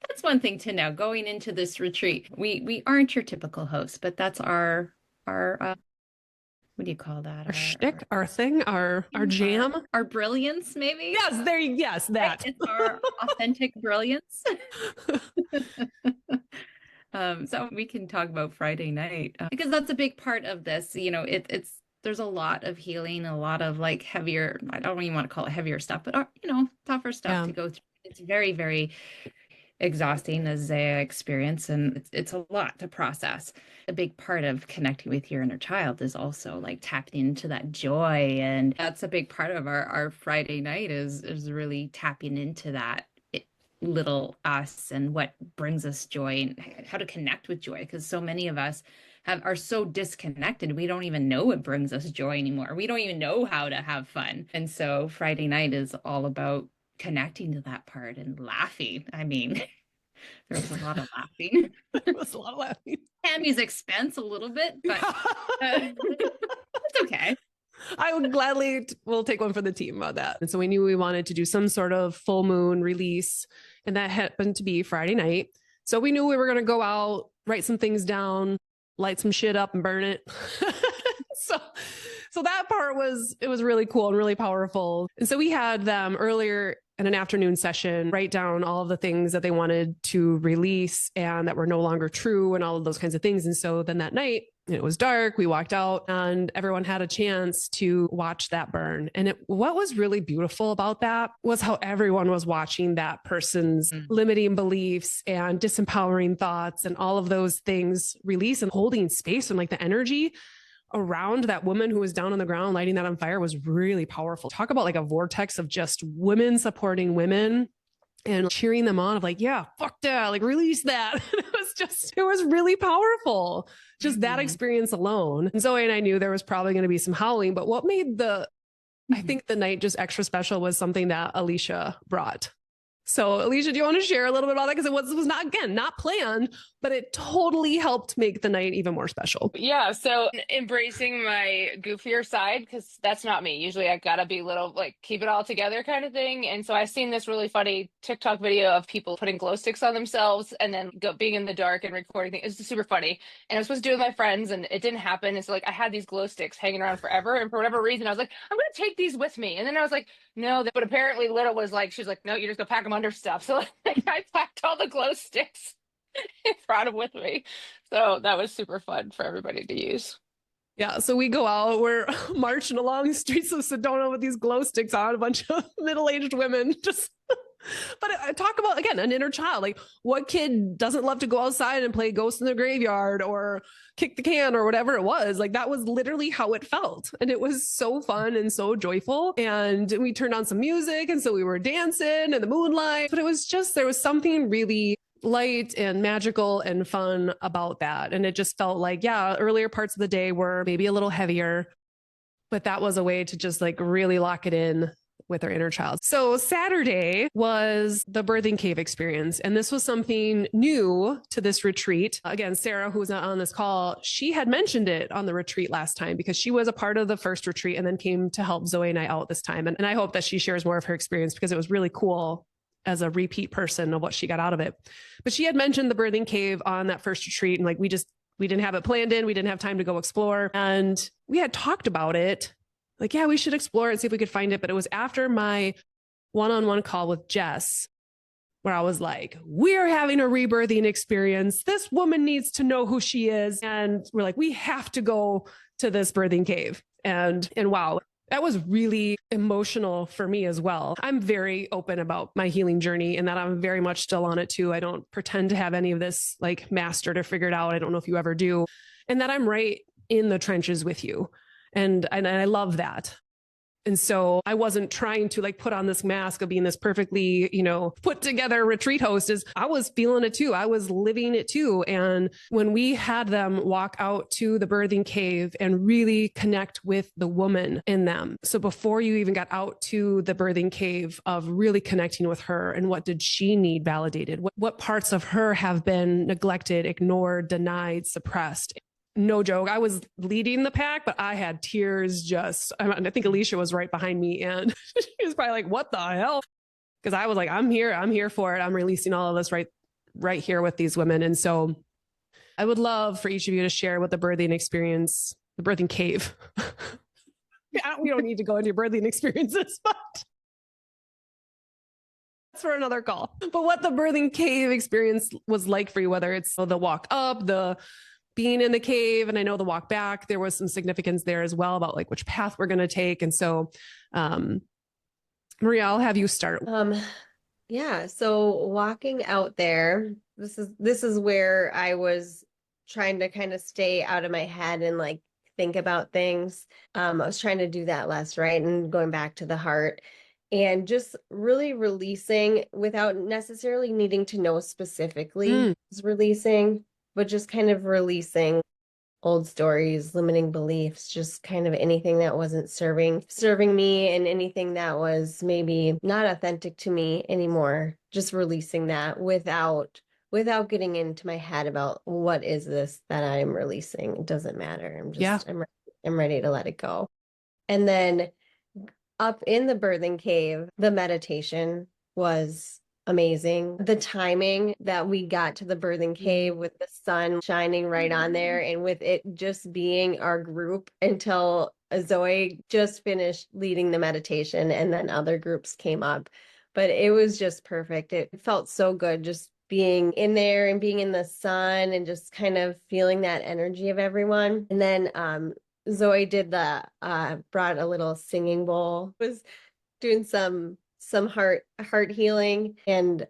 That's one thing to know going into this retreat. We aren't your typical hosts, but that's our what do you call that? Our shtick, our thing, our jam, our brilliance, maybe. Yes, that. Right? It's our authentic brilliance. So we can talk about Friday night because that's a big part of this. There's a lot of healing, a lot of like heavier, I don't even want to call it heavier stuff, but tougher stuff to go through. It's very, very exhausting as Zaya experience, and it's a lot to process. A big part of connecting with your inner child is also like tapping into that joy, and that's a big part of our Friday night is really tapping into that little us and what brings us joy and how to connect with joy, because so many of us are so disconnected. We don't even know what brings us joy anymore. We don't even know how to have fun. And so Friday night is all about connecting to that part and laughing. I mean, there was a lot of laughing. There was a lot of laughing. Tammy's expense a little bit, but it's okay. I would gladly will take one for the team about that. And so we knew we wanted to do some sort of full moon release, and that happened to be Friday night. So we knew we were going to go out, write some things down, light some shit up and burn it. So that part was really cool and really powerful. And so we had them earlier in an afternoon session write down all of the things that they wanted to release and that were no longer true and all of those kinds of things. And so then that night, it was dark, we walked out and everyone had a chance to watch that burn. And what was really beautiful about that was how everyone was watching that person's limiting beliefs and disempowering thoughts and all of those things release, and holding space, and like the energy around that woman who was down on the ground lighting that on fire was really powerful. Talk about like a vortex of just women supporting women and cheering them on of like, yeah, fuck that, like release that. It was really powerful. Just that experience alone. And Zoe and I knew there was probably going to be some howling, but what made I think the night just extra special was something that Alicia brought. So Alicia, do you want to share a little bit about that? Because it was not, again, not planned, but it totally helped make the night even more special. Yeah. So embracing my goofier side, because that's not me. Usually I gotta be little, like keep it all together kind of thing. And so I seen this really funny TikTok video of people putting glow sticks on themselves and then being in the dark and recording things. It's super funny. And I was supposed to do it with my friends and it didn't happen. And so like I had these glow sticks hanging around forever. And for whatever reason, I was like, I'm going to take these with me. And then I was like, no, but apparently Little was like, she's like, no, you're just gonna pack them under stuff. So like, I packed all the glow sticks and brought them with me. So that was super fun for everybody to use. Yeah, so we go out, we're marching along the streets of Sedona with these glow sticks on, a bunch of middle-aged women just but I talk about, again, an inner child. Like, what kid doesn't love to go outside and play ghost in the graveyard or kick the can or whatever it was? Like, that was literally how it felt. And it was so fun and so joyful. And we turned on some music. And so we were dancing in the moonlight. But it was just, there was something really light and magical and fun about that. And it just felt like, yeah, earlier parts of the day were maybe a little heavier, but that was a way to just like really lock it in with our inner child. So Saturday was the birthing cave experience. And this was something new to this retreat. Again, Sarah, who was not on this call, she had mentioned it on the retreat last time because she was a part of the first retreat and then came to help Zoe and I out this time. And I hope that she shares more of her experience because it was really cool as a repeat person of what she got out of it. But she had mentioned the birthing cave on that first retreat. And like, we didn't have it planned in. We didn't have time to go explore. And we had talked about it. Like, yeah, we should explore and see if we could find it. But it was after my one-on-one call with Jess, where I was like, we're having a rebirthing experience. This woman needs to know who she is. And we're like, we have to go to this birthing cave. And wow, that was really emotional for me as well. I'm very open about my healing journey and that I'm very much still on it too. I don't pretend to have any of this like mastered or figured out. I don't know if you ever do. And that I'm right in the trenches with you. And I love that. And so I wasn't trying to like put on this mask of being this perfectly, put together retreat host. I was feeling it too. I was living it too. And when we had them walk out to the birthing cave and really connect with the woman in them. So before you even got out to the birthing cave of really connecting with her and what did she need validated? What parts of her have been neglected, ignored, denied, suppressed? No joke. I was leading the pack, but I had tears I think Alicia was right behind me and she was probably like, what the hell? Because I was like, I'm here for it. I'm releasing all of this right here with these women. And so I would love for each of you to share what the birthing experience, the birthing cave. We don't need to go into your birthing experiences, but that's for another call. But what the birthing cave experience was like for you, whether it's the walk up, the being in the cave, and I know the walk back, there was some significance there as well about like which path we're going to take. And so, Maria, I'll have you start. Yeah. So walking out there, this is where I was trying to kind of stay out of my head and like think about things. I was trying to do that less, right? And going back to the heart and just really releasing without necessarily needing to know specifically releasing, but just kind of releasing old stories, limiting beliefs, just kind of anything that wasn't serving me and anything that was maybe not authentic to me anymore. Just releasing that without getting into my head about what is this that I'm releasing. It doesn't matter. I'm ready to let it go. And then up in the birthing cave, the meditation was amazing. The timing that we got to the birthing cave with the sun shining right on there and with it just being our group until Zoe just finished leading the meditation and then other groups came up. But it was just perfect. It felt so good just being in there and being in the sun and just kind of feeling that energy of everyone. And then Zoe did brought a little singing bowl, was doing some heart healing, and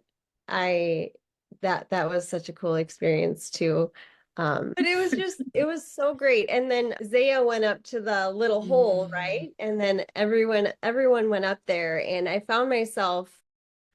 that was such a cool experience too. But it was so great. And then Zaya went up to the little hole, right? And then everyone went up there, and I found myself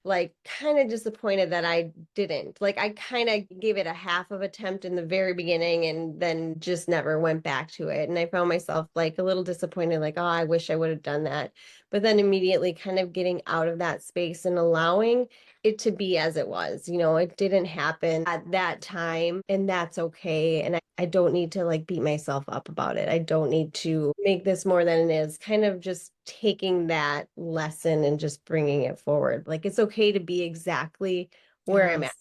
like kind of disappointed that I didn't. Like I kind of gave it a half of attempt in the very beginning and then just never went back to it. And I found myself like a little disappointed, like, oh, I wish I would have done that. But then immediately kind of getting out of that space and allowing it to be as it was. You know, it didn't happen at that time, and that's okay. And I don't need to like beat myself up about it. I don't need to make this more than it is. Kind of just taking that lesson and just bringing it forward. Like, it's okay to be exactly where I'm at.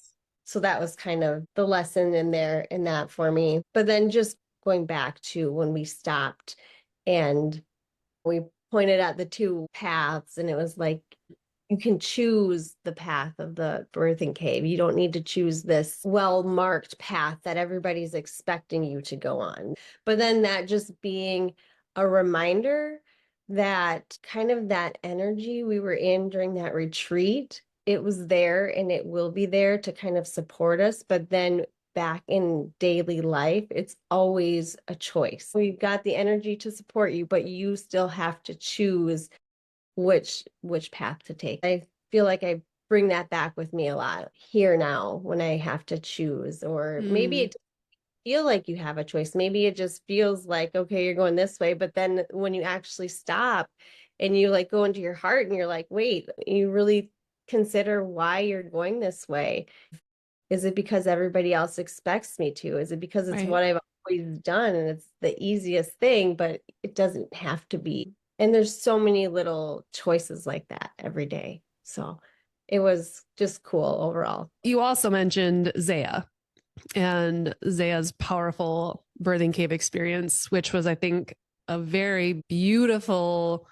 So that was kind of the lesson in there in that for me. But then just going back to when we stopped and we pointed at the two paths, and it was like, you can choose the path of the birthing cave. You don't need to choose this well-marked path that everybody's expecting you to go on. But then that just being a reminder that kind of that energy we were in during that retreat, it was there and it will be there to kind of support us. But then back in daily life, it's always a choice. We've got the energy to support you, but you still have to choose which path to take. I feel like I bring that back with me a lot here now when I have to choose, or maybe it doesn't feel like you have a choice. Maybe it just feels like, okay, you're going this way. But then when you actually stop and you like go into your heart and you're like, wait, you really consider why you're going this way. Is it because everybody else expects me to? Is it because it's what I've always done and it's the easiest thing, but it doesn't have to be. And there's so many little choices like that every day. So it was just cool overall. You also mentioned Zaya and Zaya's powerful birthing cave experience, which was, I think, a very beautiful,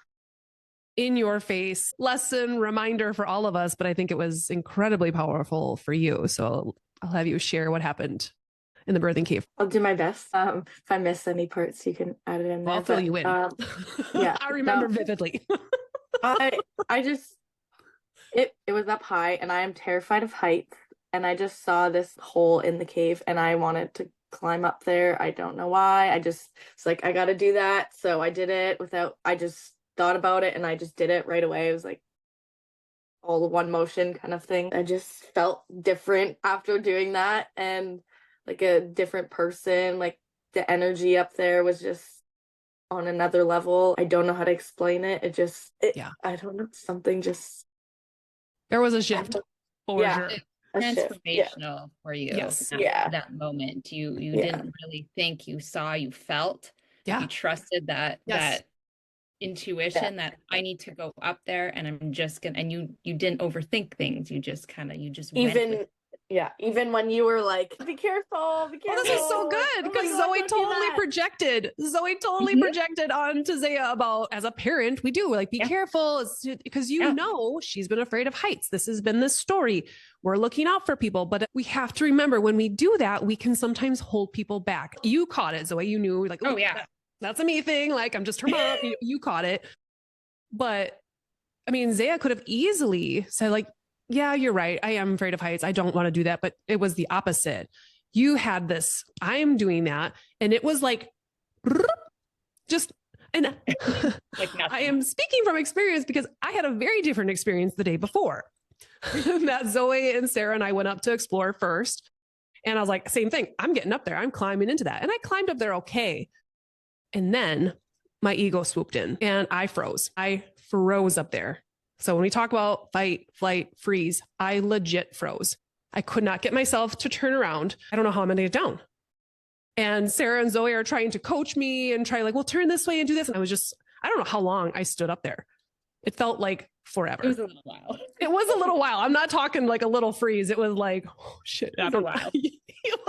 in your face lesson reminder for all of us. But I think it was incredibly powerful for you. So I'll have you share what happened in the birthing cave. I'll do my best. If I miss any parts, you can add it in there. I'll fill you in. Yeah, I remember vividly. I just, it was up high, and I am terrified of heights. And I just saw this hole in the cave, and I wanted to climb up there. I don't know why. I just, it's like, I got to do that. So I did it I just thought about it and I just did it right away. It was like all one motion kind of thing. I just felt different after doing that, and like a different person. Like the energy up there was just on another level. I don't know how to explain it. I don't know, something just, there was a shift for sure. Transformational for you. Yes. That moment. You didn't really think, you saw, you felt. You trusted that intuition that I need to go up there, and I'm just gonna, and you didn't overthink things. You just even when you were like, be careful. This is so good, because Zoe totally projected. Projected onto Zaya about, as a parent, we do like, be careful, because know she's been afraid of heights. This has been the story. We're looking out for people, but we have to remember, when we do that, we can sometimes hold people back. You caught it, Zoe. You knew, like, oh yeah, that's a me thing. Like, I'm just her mom. You caught it. But I mean, Zaya could have easily said, like, yeah, you're right. I am afraid of heights. I don't want to do that. But it was the opposite. You had this, I'm doing that. And it was like, just, and like I am speaking from experience, because I had a very different experience the day before that Zoe and Sarah and I went up to explore first. And I was like, same thing. I'm getting up there. I'm climbing into that. And I climbed up there okay. And then my ego swooped in and I froze. I froze up there. So when we talk about fight, flight, freeze, I legit froze. I could not get myself to turn around. I don't know how I'm going to get down. And Sarah and Zoe are trying to coach me and try, like, well, turn this way and do this. And I don't know how long I stood up there. It felt like forever. It was a little while. It was a little while. I'm not talking like a little freeze. It was like, oh shit. I don't know.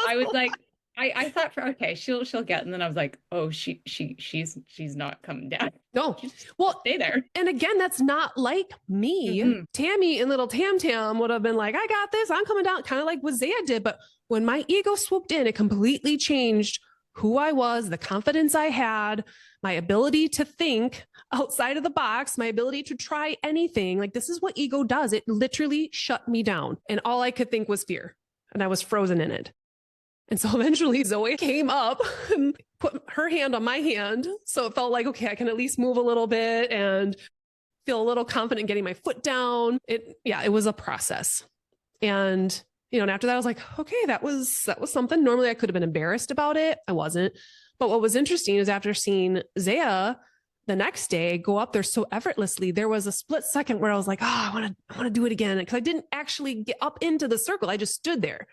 I was like, I thought okay, she'll get, and then I was like, oh, she's not coming down. No, well, stay there. And again, that's not like me. Mm-hmm. Tami and little Tam Tam would have been like, I got this. I'm coming down, kind of like what Zaya did. But when my ego swooped in, it completely changed who I was, the confidence I had, my ability to think outside of the box, my ability to try anything. Like, this is what ego does. It literally shut me down, and all I could think was fear, and I was frozen in it. And so eventually Zoe came up and put her hand on my hand. So it felt like, okay, I can at least move a little bit and feel a little confident getting my foot down. It was a process. And, and after that, I was like, okay, that was something. Normally I could have been embarrassed about it. I wasn't. But what was interesting is, after seeing Zaya the next day go up there so effortlessly. There was a split second where I was like, oh, I want to do it again. Cause I didn't actually get up into the circle. I just stood there.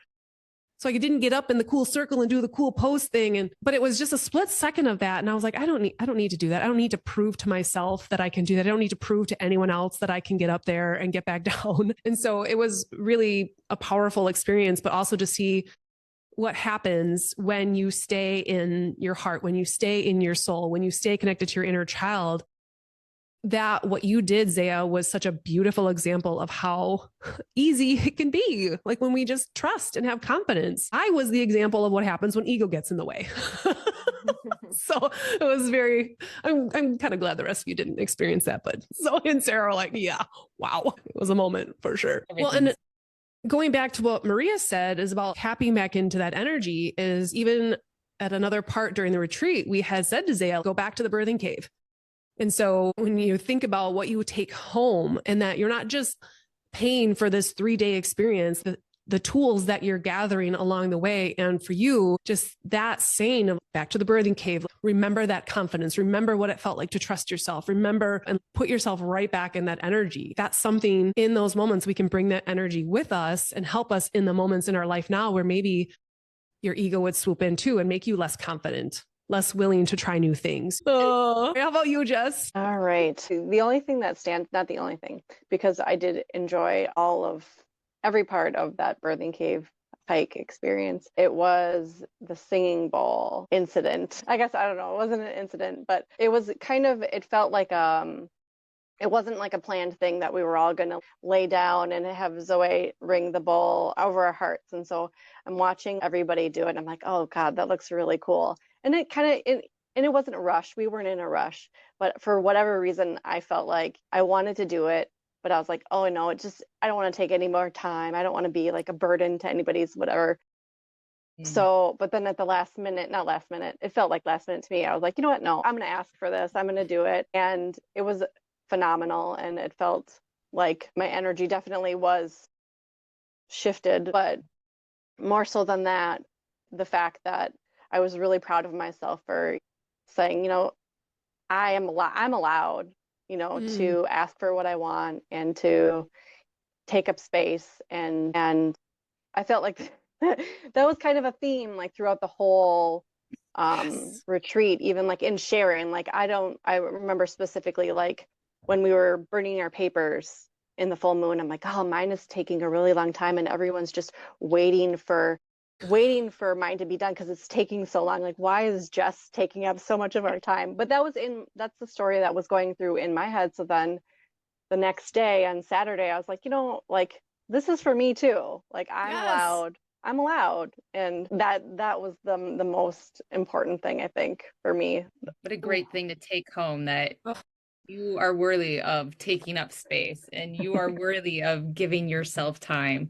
So I didn't get up in the cool circle and do the cool pose thing. But it was just a split second of that. And I was like, I don't need to do that. I don't need to prove to myself that I can do that. I don't need to prove to anyone else that I can get up there and get back down. And so it was really a powerful experience, but also to see what happens when you stay in your heart, when you stay in your soul, when you stay connected to your inner child. That what you did, Zaya, was such a beautiful example of how easy it can be. Like when we just trust and have confidence. I was the example of what happens when ego gets in the way. So it was I'm kind of glad the rest of you didn't experience that. But Zoe and Sarah are like, yeah, wow. It was a moment for sure. Well, and going back to what Maria said is about tapping back into that energy is even at another part during the retreat, we had said to Zaya, go back to the birthing cave. And so when you think about what you take home and that you're not just paying for this 3-day experience, the tools that you're gathering along the way. And for you, just that saying of back to the birthing cave, remember that confidence, remember what it felt like to trust yourself, remember and put yourself right back in that energy. That's something in those moments we can bring that energy with us and help us in the moments in our life now where maybe your ego would swoop in too and make you less confident, less willing to try new things. How about you, Jess? All right. The only thing that not the only thing, because I did enjoy every part of that birthing cave hike experience. It was the singing bowl incident. I guess, I don't know, it wasn't an incident, but it was it felt like, it wasn't like a planned thing that we were all going to lay down and have Zoe ring the bowl over our hearts. And so I'm watching everybody do it. I'm like, oh God, that looks really cool. And it wasn't a rush. We weren't in a rush, but for whatever reason, I felt like I wanted to do it, but I was like, oh no, I don't want to take any more time. I don't want to be like a burden to anybody's whatever. So, but then at the it felt like last minute to me. I was like, you know what? No, I'm going to ask for this. I'm going to do it. And it was phenomenal. And it felt like my energy definitely was shifted, but more so than that, the fact that I was really proud of myself for saying, I'm allowed, to ask for what I want and to take up space. And I felt like that was kind of a theme, like throughout the whole retreat, even like in sharing, like I remember specifically, like when we were burning our papers in the full moon, I'm like, oh, mine is taking a really long time and everyone's just waiting for mine to be done because it's taking so long. Like, why is Jess taking up so much of our time? But that's the story that was going through in my head. So then the next day on Saturday, I was like, like this is for me too. Like I'm allowed. And that was the most important thing, I think, for me. What a great thing to take home, that you are worthy of taking up space and you are worthy of giving yourself time.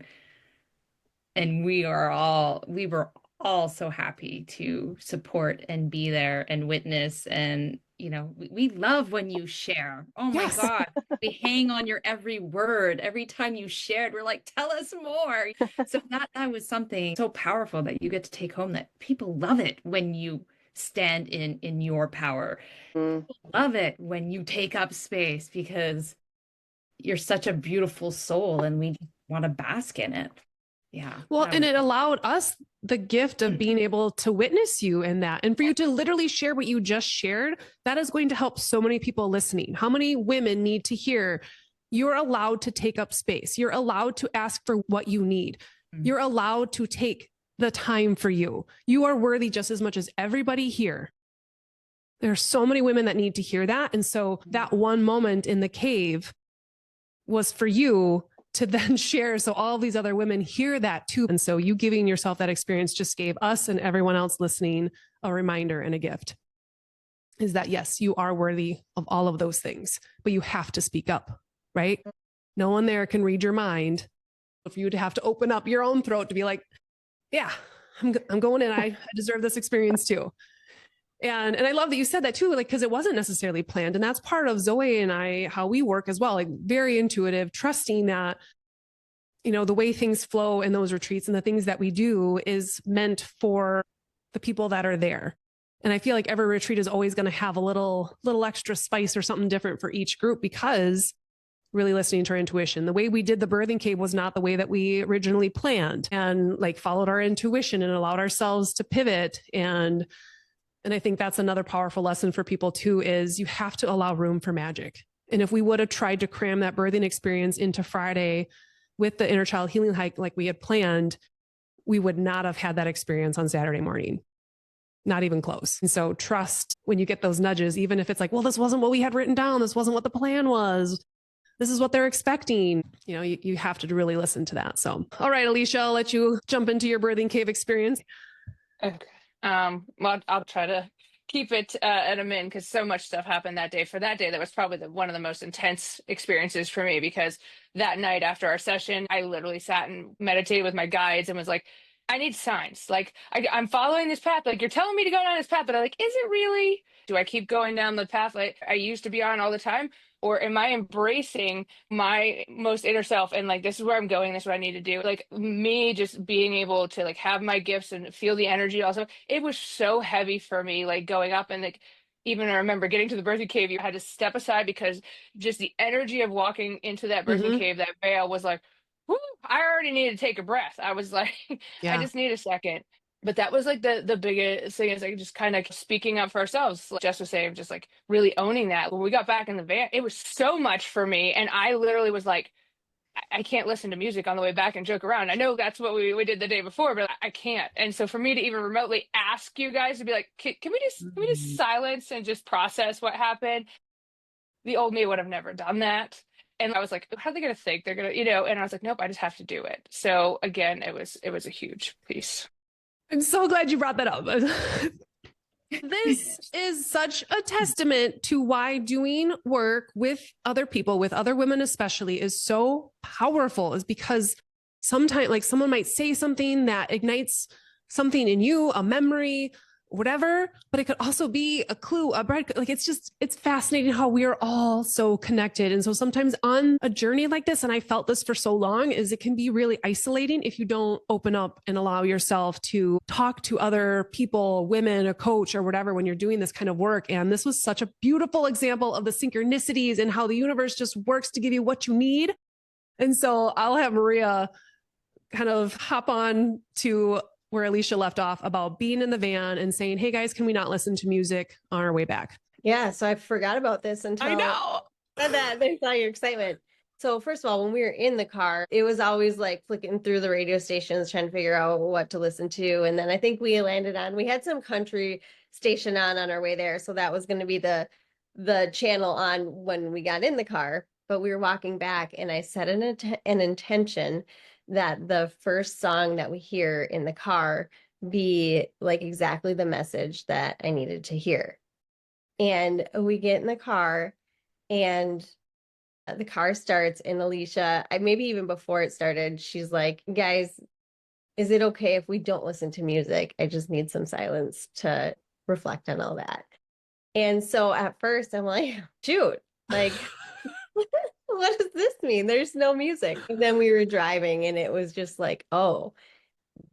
And we were all so happy to support and be there and witness. And, we love when you share. Oh my God. We hang on your every word. Every time you shared, we're like, tell us more. So that was something so powerful that you get to take home, that people love it when you stand in your power. People love it when you take up space because you're such a beautiful soul and we want to bask in it. Yeah. Well, and it allowed us the gift of being able to witness you in that. And for you to literally share what you just shared, that is going to help so many people listening. How many women need to hear you're allowed to take up space? You're allowed to ask for what you need. You're allowed to take the time for you. You are worthy just as much as everybody here. There are so many women that need to hear that. And so that one moment in the cave was for you to then share, so all these other women hear that too. And so you giving yourself that experience just gave us and everyone else listening a reminder and a gift, is that yes, you are worthy of all of those things, but you have to speak up, right? No one there can read your mind. For you to have to open up your own throat to be like, yeah, I'm going in. I deserve this experience too. And I love that you said that too, like, because it wasn't necessarily planned. And that's part of Zoe and I, how we work as well, like very intuitive, trusting that, the way things flow in those retreats and the things that we do is meant for the people that are there. And I feel like every retreat is always going to have a little extra spice or something different for each group, because really listening to our intuition. The way we did the birthing cave was not the way that we originally planned, and like followed our intuition and allowed ourselves to pivot. And I think that's another powerful lesson for people too, is you have to allow room for magic. And if we would have tried to cram that birthing experience into Friday with the inner child healing hike like we had planned, we would not have had that experience on Saturday morning. Not even close. And so trust when you get those nudges, even if it's like, well, this wasn't what we had written down. This wasn't what the plan was. This is what they're expecting. You know, you have to really listen to that. So, all right, Alicia, I'll let you jump into your birthing cave experience. Okay. Well, I'll try to keep it at a min, because so much stuff happened that day. For that day, that was probably one of the most intense experiences for me, because that night after our session, I literally sat and meditated with my guides and was like, I need signs. Like, I'm following this path. Like, you're telling me to go down this path, but I'm like, is it really? Do I keep going down the path like I used to be on all the time? Or am I embracing my most inner self and like, this is where I'm going, this is what I need to do? Like, me just being able to like have my gifts and feel the energy also. It was so heavy for me, like going up, and like, even I remember getting to the birthing cave, you had to step aside because just the energy of walking into that birthing cave, that veil was like, whoo, I already needed to take a breath. I was like, I just need a second. But that was like the biggest thing, is like just kind of speaking up for ourselves. Like Jess was saying, just like really owning that. When we got back in the van, it was so much for me. And I literally was like, I can't listen to music on the way back and joke around. I know that's what we did the day before, but I can't. And so for me to even remotely ask you guys to be like, can we just silence and just process what happened? The old me would have never done that. And I was like, how are they going to think? They're going to, and I was like, nope, I just have to do it. So again, it was a huge piece. I'm so glad you brought that up. This is such a testament to why doing work with other people, with other women especially, is so powerful, is because sometimes like someone might say something that ignites something in you, a memory, whatever, but it could also be a clue, a bread. Like, it's fascinating how we are all so connected. And so sometimes on a journey like this, and I felt this for so long, is it can be really isolating if you don't open up and allow yourself to talk to other people, women, a coach or whatever, when you're doing this kind of work. And this was such a beautiful example of the synchronicities and how the universe just works to give you what you need. And so I'll have Maria kind of hop on to where Alicia left off about being in the van and saying, hey guys, can we not listen to music on our way back? Yeah. So I forgot about this until I know that I saw your excitement. So first of all, when we were in the car, it was always like flicking through the radio stations, trying to figure out what to listen to. And then I think we had some country station on our way there. So that was going to be the channel on when we got in the car, but we were walking back, and I set an intention that the first song that we hear in the car be like exactly the message that I needed to hear. And we get in the car, and the car starts, and Alicia, maybe even before it started, she's like, guys, is it okay if we don't listen to music? I just need some silence to reflect on all that. And so at first I'm like, shoot, like, what does this mean? There's no music. And then we were driving, and it was just like, oh,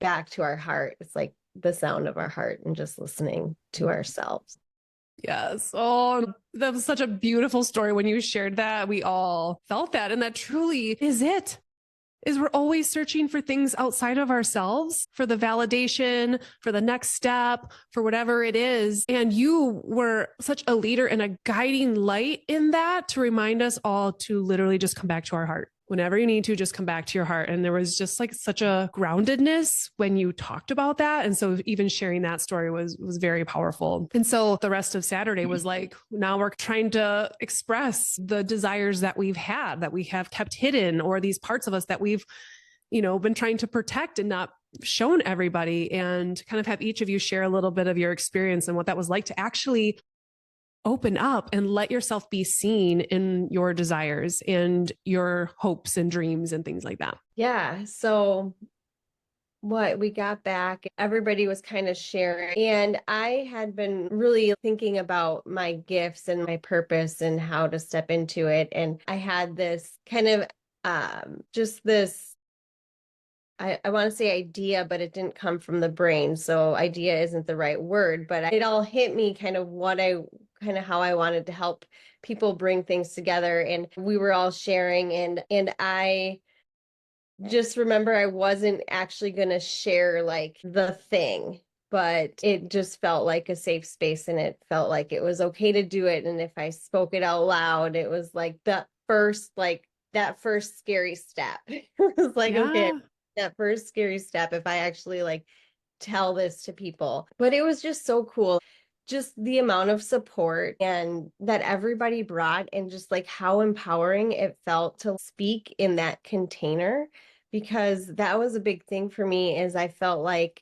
back to our heart. It's like the sound of our heart and just listening to ourselves. Yes. Oh, that was such a beautiful story. When you shared that, we all felt that. And that truly is it. Is we're always searching for things outside of ourselves, for the validation, for the next step, for whatever it is. And you were such a leader and a guiding light in that, to remind us all to literally just come back to our heart. Whenever you need to, just come back to your heart. And there was just like such a groundedness when you talked about that. And so even sharing that story was very powerful. And so the rest of Saturday was like, now we're trying to express the desires that we've had, that we have kept hidden, or these parts of us that we've, been trying to protect and not shown everybody, and kind of have each of you share a little bit of your experience and what that was like to actually open up and let yourself be seen in your desires and your hopes and dreams and things like that. Yeah. So what we got back, everybody was kind of sharing, and I had been really thinking about my gifts and my purpose and how to step into it. And I had this kind of just this I want to say idea, but it didn't come from the brain. So idea isn't the right word, but it all hit me kind of how I wanted to help people bring things together. And we were all sharing, and I just remember I wasn't actually going to share like the thing, but it just felt like a safe space, and it felt like it was okay to do it. And if I spoke it out loud, it was like that first scary step. It was like, okay, that first scary step, if I actually like tell this to people. But it was just so cool. Just the amount of support and that everybody brought, and just like how empowering it felt to speak in that container, because that was a big thing for me. Is I felt like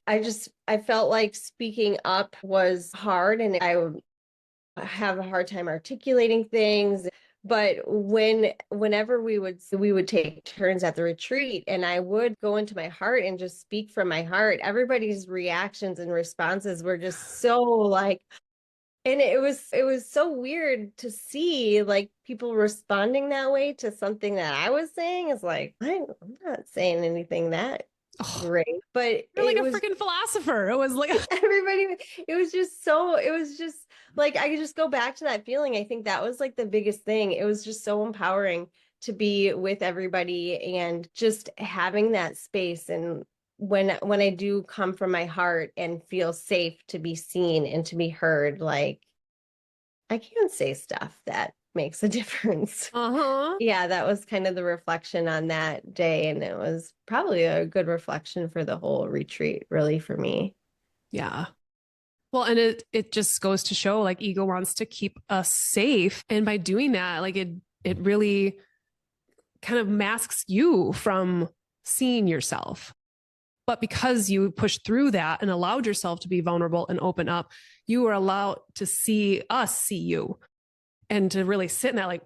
speaking up was hard, and I would have a hard time articulating things. But whenever we would take turns at the retreat, and I would go into my heart and just speak from my heart, everybody's reactions and responses were just so like, and it was so weird to see like people responding that way to something that I was saying. Is like, I'm not saying anything that great, but you're like a freaking philosopher. It was like everybody, it was just like, I could just go back to that feeling. I think that was like the biggest thing. It was just so empowering to be with everybody and just having that space. And when I do come from my heart and feel safe to be seen and to be heard, like I can say stuff that makes a difference. Yeah, that was kind of the reflection on that day. And it was probably a good reflection for the whole retreat, really, for me. Yeah. Well, and it just goes to show like ego wants to keep us safe. And by doing that, like it really kind of masks you from seeing yourself. But because you pushed through that and allowed yourself to be vulnerable and open up, you were allowed to see us see you, and to really sit in that, like,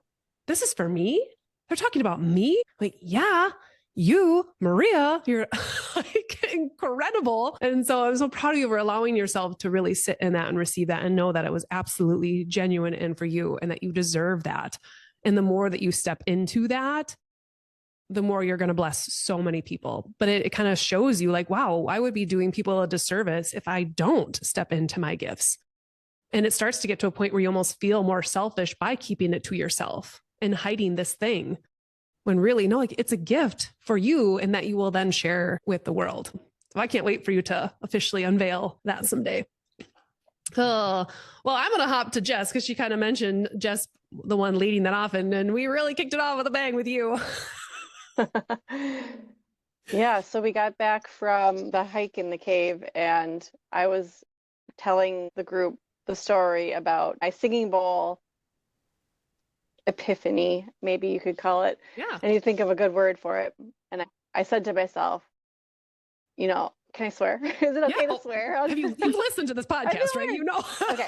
this is for me. They're talking about me. Like, yeah, you, Maria, you're like incredible. And so I'm so proud of you for allowing yourself to really sit in that and receive that and know that it was absolutely genuine and for you, and that you deserve that. And the more that you step into that, the more you're going to bless so many people. But it kind of shows you like, wow, I would be doing people a disservice if I don't step into my gifts. And it starts to get to a point where you almost feel more selfish by keeping it to yourself and hiding this thing, when really, no, like it's a gift for you, and that you will then share with the world. So I can't wait for you to officially unveil that someday. Well, I'm going to hop to Jess, because she kind of mentioned Jess, the one leading that off, and we really kicked it off with a bang with you. Yeah, so we got back from the hike in the cave, and I was telling the group the story about my singing bowl epiphany, maybe you could call it. Yeah. And you think of a good word for it. And I said to myself, can I swear? Is it okay to swear? You've listened to this podcast, right? You know. Okay.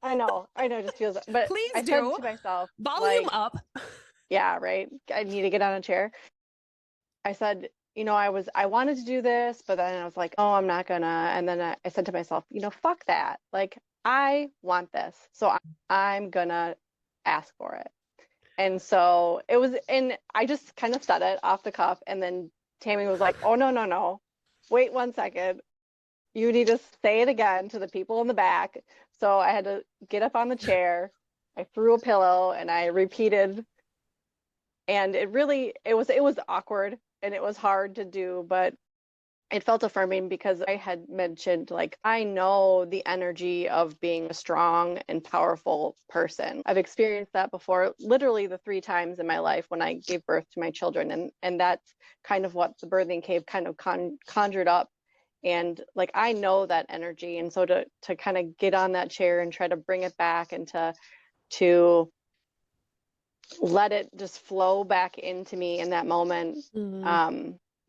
I know. It just feels, but please I said to myself, volume up. Yeah, right. I need to get on a chair. I said, I wanted to do this, but then I was like, oh, I'm not gonna. And then I said to myself, fuck that. Like, I want this, so I'm gonna ask for it. And so it was, and I just kind of said it off the cuff. And then Tami was like, oh, no. Wait 1 second. You need to say it again to the people in the back. So I had to get up on the chair. I threw a pillow and I repeated. And it was awkward and it was hard to do, but it felt affirming, because I had mentioned, like, I know the energy of being a strong and powerful person. I've experienced that before, literally the 3 times in my life when I gave birth to my children. And that's kind of what the birthing cave kind of conjured up. And like, I know that energy. And so to kind of get on that chair and try to bring it back, and to let it just flow back into me in that moment,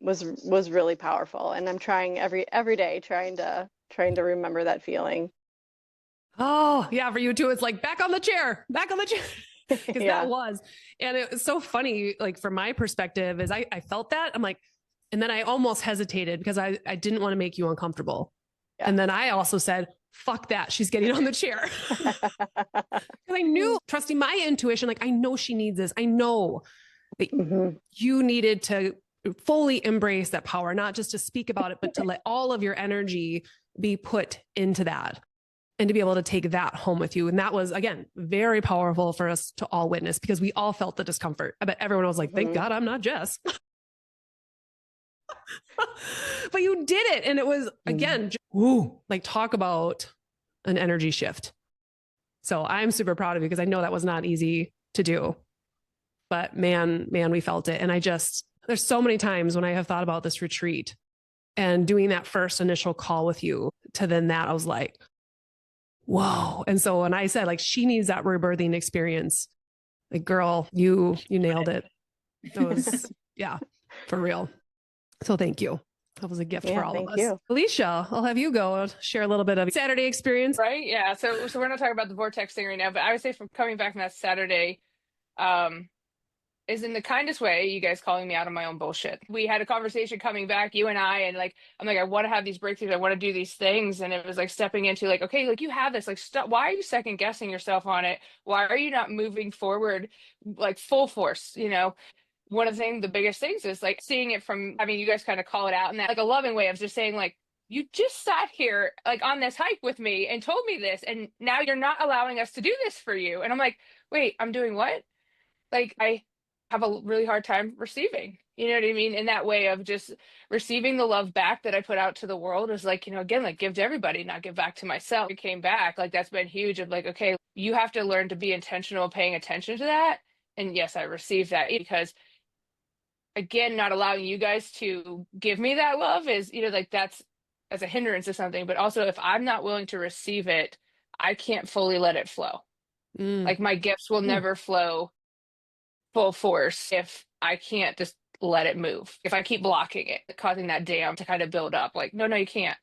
was really powerful. And I'm trying every day, trying to remember that feeling. Oh yeah. For you too. It's like back on the chair. Because that was, and it was so funny. Like from my perspective is I felt that I'm like, and then I almost hesitated because I didn't want to make you uncomfortable. Yeah. And then I also said, fuck that. She's getting on the chair. Because I knew, trusting my intuition, like, I know she needs this. I know that you needed to fully embrace that power, not just to speak about it, but to let all of your energy be put into that and to be able to take that home with you. And that was, again, very powerful for us to all witness because we all felt the discomfort. I bet everyone was like, thank God I'm not Jess. But you did it. And it was, again, like talk about an energy shift. So I'm super proud of you because I know that was not easy to do. But man, we felt it. And there's so many times when I have thought about this retreat and doing that first initial call with you to then that, I was like, whoa. And so when I said like, she needs that rebirthing experience, like, girl, you nailed it. It was, yeah, for real. So thank you. That was a gift for all of us. You. Alicia, I'll have you go share a little bit of Saturday experience. Right. Yeah. So we're not talking about the vortex thing right now, but I would say from coming back from that Saturday, is in the kindest way, you guys calling me out on my own bullshit. We had a conversation coming back, you and I'm like, I want to have these breakthroughs. I want to do these things. And it was like stepping into like, okay, like you have this, like, stop. Why are you second guessing yourself on it? Why are you not moving forward like full force? One of the biggest things is like seeing it from having you guys kind of call it out in that like a loving way of just saying like, you just sat here like on this hike with me and told me this. And now you're not allowing us to do this for you. And I'm like, wait, I'm doing what? Like, I have a really hard time receiving, you know what I mean? In that way of just receiving the love back that I put out to the world is like, again, like give to everybody, not give back to myself. It came back, like that's been huge of like, okay, you have to learn to be intentional, paying attention to that. And yes, I received that because again, not allowing you guys to give me that love is, like that's as a hindrance to something, but also if I'm not willing to receive it, I can't fully let it flow. Like my gifts will never flow full force if I can't just let it move. If I keep blocking it, causing that dam to kind of build up, like, no, you can't.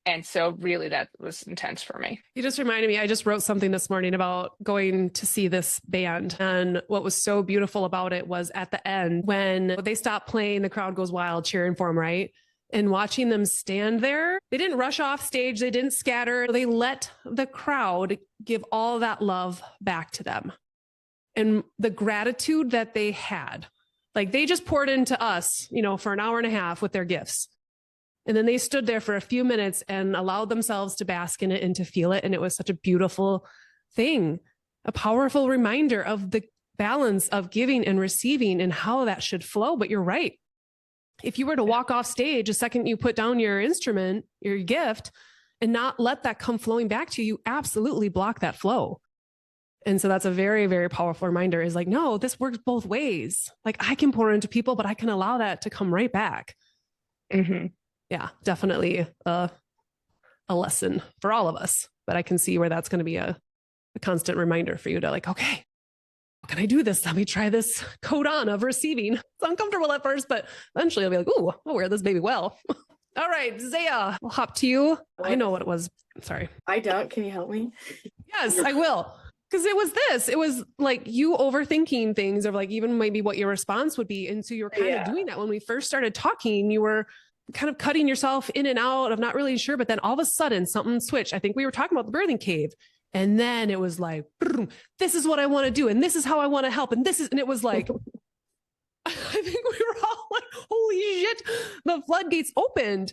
And so really that was intense for me. You just reminded me, I just wrote something this morning about going to see this band. And what was so beautiful about it was at the end, when they stopped playing, the crowd goes wild cheering for them, right? And watching them stand there, they didn't rush off stage. They didn't scatter. They let the crowd give all that love back to them. And the gratitude that they had, like they just poured into us, for an hour and a half with their gifts. And then they stood there for a few minutes and allowed themselves to bask in it and to feel it. And it was such a beautiful thing, a powerful reminder of the balance of giving and receiving and how that should flow. But you're right. If you were to walk off stage, the second you put down your instrument, your gift, and not let that come flowing back to you, you absolutely block that flow. And so that's a very, very powerful reminder is like, no, this works both ways. Like I can pour into people, but I can allow that to come right back. Mm-hmm. Yeah, definitely a lesson for all of us. But I can see where that's going to be a constant reminder for you to like, okay, how can I do this? Let me try this code on of receiving. It's uncomfortable at first, but eventually I'll be like, ooh, I'll wear this baby well. All right, Zaya, we'll hop to you. What? I know what it was. Sorry. I don't. Can you help me? Yes, I will. Because it was like you overthinking things of like even maybe what your response would be. And so you're kind of doing that when we first started talking, you were kind of cutting yourself in and out of not really sure, but then all of a sudden something switched. I think we were talking about the birthing cave. And then it was like, this is what I want to do. And this is how I want to help. And it was like, I think we were all like, holy shit, the floodgates opened.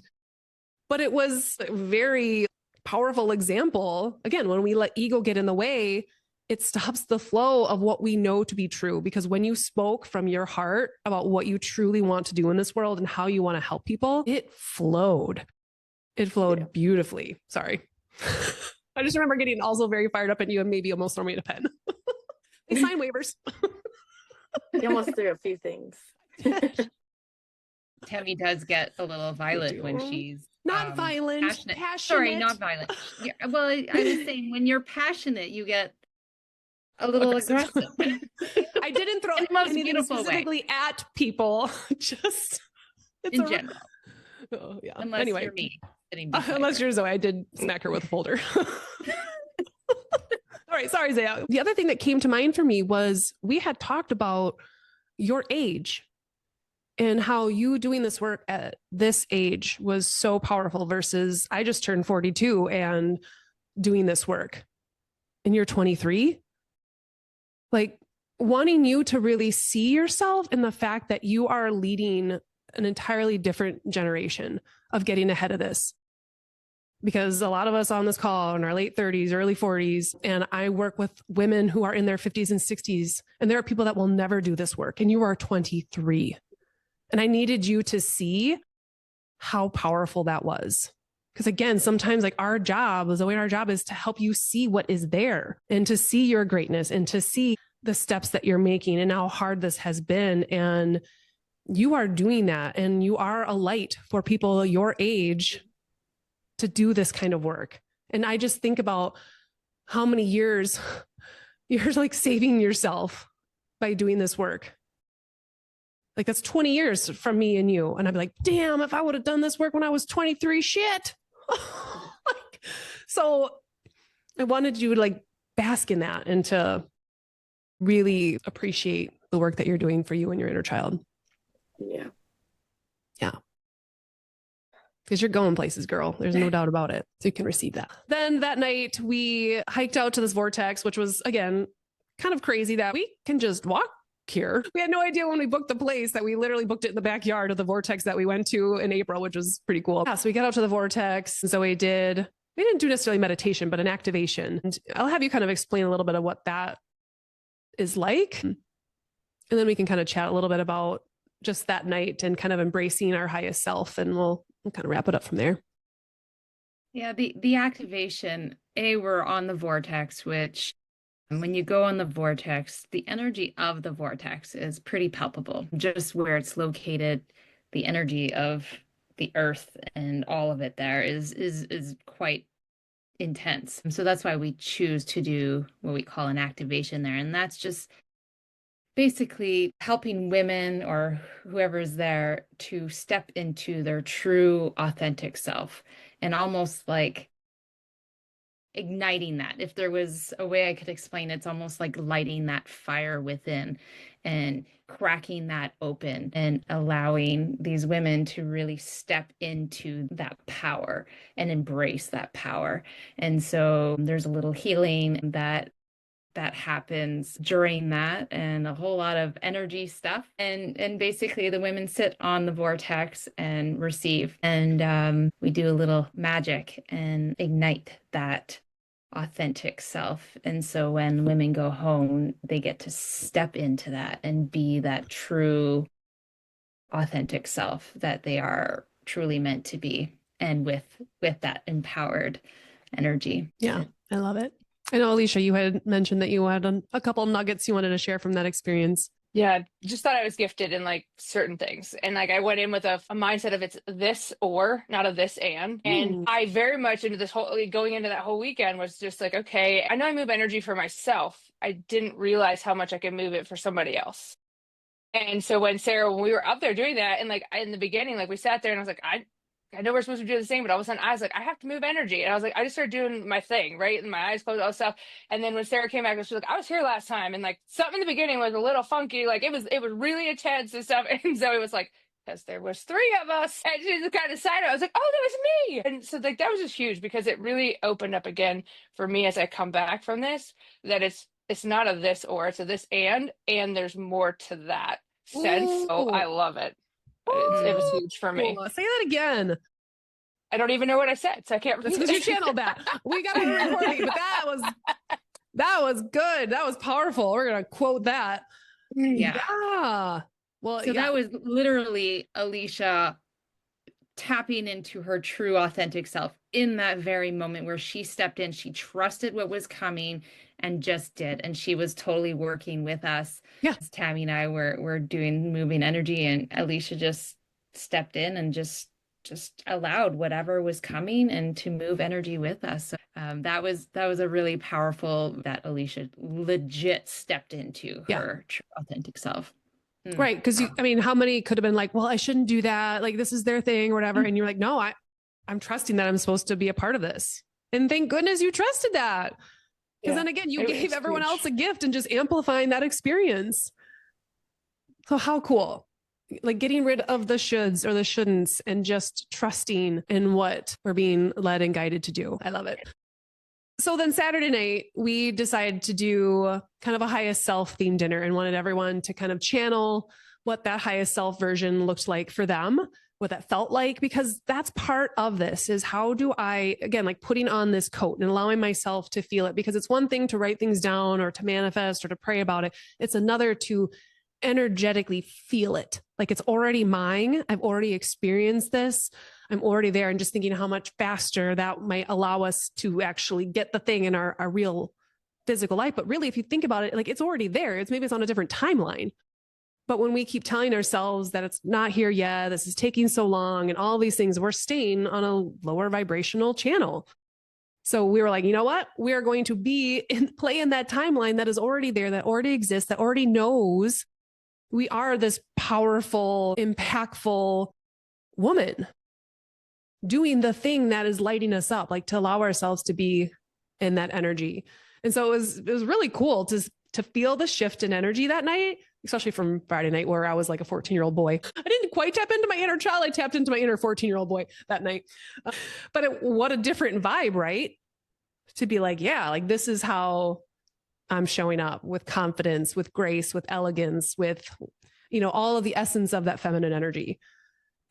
But it was a very powerful example. Again, when we let ego get in the way, it stops the flow of what we know to be true. Because when you spoke from your heart about what you truly want to do in this world and how you want to help people, it flowed. It flowed beautifully. Sorry. I just remember getting also very fired up at you and maybe almost throwing me a pen. They sign waivers. You almost threw a few things. Tami does get a little violent when she's not violent, passionate. Sorry, not violent. Yeah, well, I was saying when you're passionate, you get a little aggressive. I didn't throw anything specifically at people, just in general. Oh, yeah. Unless anyway, you're me. Unless you're Zoe, I did smack her with a folder. All right, sorry, Zaya. The other thing that came to mind for me was we had talked about your age and how you doing this work at this age was so powerful versus I just turned 42 and doing this work and you're 23. Like wanting you to really see yourself in the fact that you are leading an entirely different generation of getting ahead of this. Because a lot of us on this call are in our late 30s, early 40s, and I work with women who are in their 50s and 60s, and there are people that will never do this work, and you are 23. And I needed you to see how powerful that was. Because again, sometimes like our job, the way our job is to help you see what is there and to see your greatness and to see the steps that you're making and how hard this has been. And you are doing that, and you are a light for people your age to do this kind of work. And I just think about how many years you're like saving yourself by doing this work. Like that's 20 years from me and you. And I'd be like, damn, if I would have done this work when I was 23, shit. So I wanted you to like bask in that and to really appreciate the work that you're doing for you and your inner child. Yeah. Yeah. Because you're going places, girl. There's no doubt about it. So you can receive that. Then that night we hiked out to this vortex, which was, again, kind of crazy that we can just walk here. We had no idea when we booked the place that we literally booked it in the backyard of the vortex that we went to in April, which was pretty cool. Yeah, so we got out to the vortex. And so we didn't do necessarily meditation, but an activation. And I'll have you kind of explain a little bit of what that is like. And then we can kind of chat a little bit about just that night and kind of embracing our highest self. And we'll kind of wrap it up from there. Yeah, the activation, we're on the vortex, which when you go on the vortex, the energy of the vortex is pretty palpable. Just where it's located, the energy of the earth and all of it there is quite intense. So that's why we choose to do what we call an activation there. And that's just basically helping women or whoever is there to step into their true authentic self and almost like igniting that. If there was a way I could explain, it's almost like lighting that fire within and cracking that open and allowing these women to really step into that power and embrace that power. And so there's a little healing that happens during that, and a whole lot of energy stuff. And basically the women sit on the vortex and receive, and we do a little magic and ignite that authentic self. And so when women go home, they get to step into that and be that true authentic self that they are truly meant to be, and with that empowered energy. Yeah, I love it. I know, Alicia, you had mentioned that you had a couple nuggets you wanted to share from that experience. Yeah, just thought I was gifted in like certain things. And like I went in with a mindset of it's this or, not a this and. And I very much into this whole, going into that whole weekend was just like, okay, I know I move energy for myself. I didn't realize how much I could move it for somebody else. And so when we were up there doing that, and like in the beginning, like we sat there and I was like, I know we're supposed to do the same, but all of a sudden I was like, I have to move energy. And I was like, I just started doing my thing, right? And my eyes closed, all this stuff. And then when Sarah came back, she was like, I was here last time. And like something in the beginning was a little funky. Like it was really intense and stuff. And so it was like, because there was 3 of us. And she just kind of decided, I was like, oh, that was me. And so like, that was just huge because it really opened up again for me as I come back from this, that it's not a this or, it's a this and there's more to that sense. Ooh. So I love it. It was huge for me. Cool. Say that again. I don't even know what I said, so I can't repeat That's because you channeled that. We got a recording, but that was good. That was powerful. We're gonna quote that. Yeah. Well, so that was literally Alicia tapping into her true authentic self in that very moment where she stepped in. She trusted what was coming and just did. And she was totally working with us. Yeah. Tami and I were doing moving energy, and Alicia just stepped in and just allowed whatever was coming and to move energy with us. So, that was a really powerful, that Alicia legit stepped into her true authentic self. Right. Because how many could have been like, well, I shouldn't do that. Like, this is their thing or whatever. And you're like, no, I'm trusting that I'm supposed to be a part of this. And thank goodness you trusted that. Because then again, you gave everyone else a gift and just amplifying that experience. So how cool. Like getting rid of the shoulds or the shouldn'ts and just trusting in what we're being led and guided to do. I love it. So then Saturday night, we decided to do kind of a highest self themed dinner and wanted everyone to kind of channel what that highest self version looked like for them, what that felt like, because that's part of this is how do I, again, like putting on this coat and allowing myself to feel it, because it's one thing to write things down or to manifest or to pray about it. It's another to energetically feel it. Like it's already mine. I've already experienced this. I'm already there. And just thinking how much faster that might allow us to actually get the thing in our real physical life. But really, if you think about it, like it's already there. Maybe it's on a different timeline. But when we keep telling ourselves that it's not here yet, this is taking so long and all these things, we're staying on a lower vibrational channel. So we were like, you know what? We are going to play in that timeline that is already there, that already exists, that already knows we are this powerful, impactful woman doing the thing that is lighting us up, like to allow ourselves to be in that energy. And so it was really cool to feel the shift in energy that night, especially from Friday night where I was like a 14-year-old boy. I didn't quite tap into my inner child. I tapped into my inner 14-year-old boy that night. But what a different vibe, right? To be like, yeah, like this is how I'm showing up with confidence, with grace, with elegance, with, all of the essence of that feminine energy.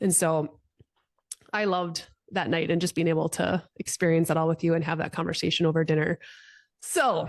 And so I loved that night and just being able to experience that all with you and have that conversation over dinner. So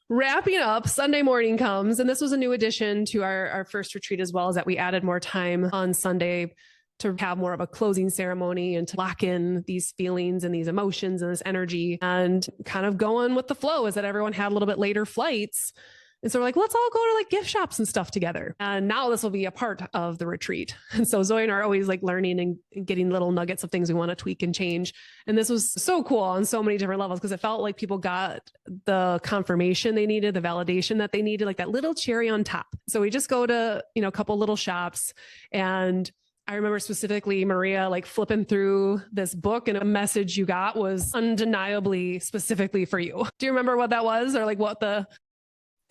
wrapping up, Sunday morning comes, and this was a new addition to our first retreat as well, as that we added more time on Sunday to have more of a closing ceremony and to lock in these feelings and these emotions and this energy and kind of going with the flow, is that everyone had a little bit later flights. And so we're like, let's all go to like gift shops and stuff together. And now this will be a part of the retreat. And so Zoe and I are always like learning and getting little nuggets of things we want to tweak and change. And this was so cool on so many different levels, because it felt like people got the confirmation they needed, the validation that they needed, like that little cherry on top. So we just go to, a couple little shops, and I remember specifically Maria like flipping through this book, and a message you got was undeniably specifically for you. Do you remember what that was, or like what the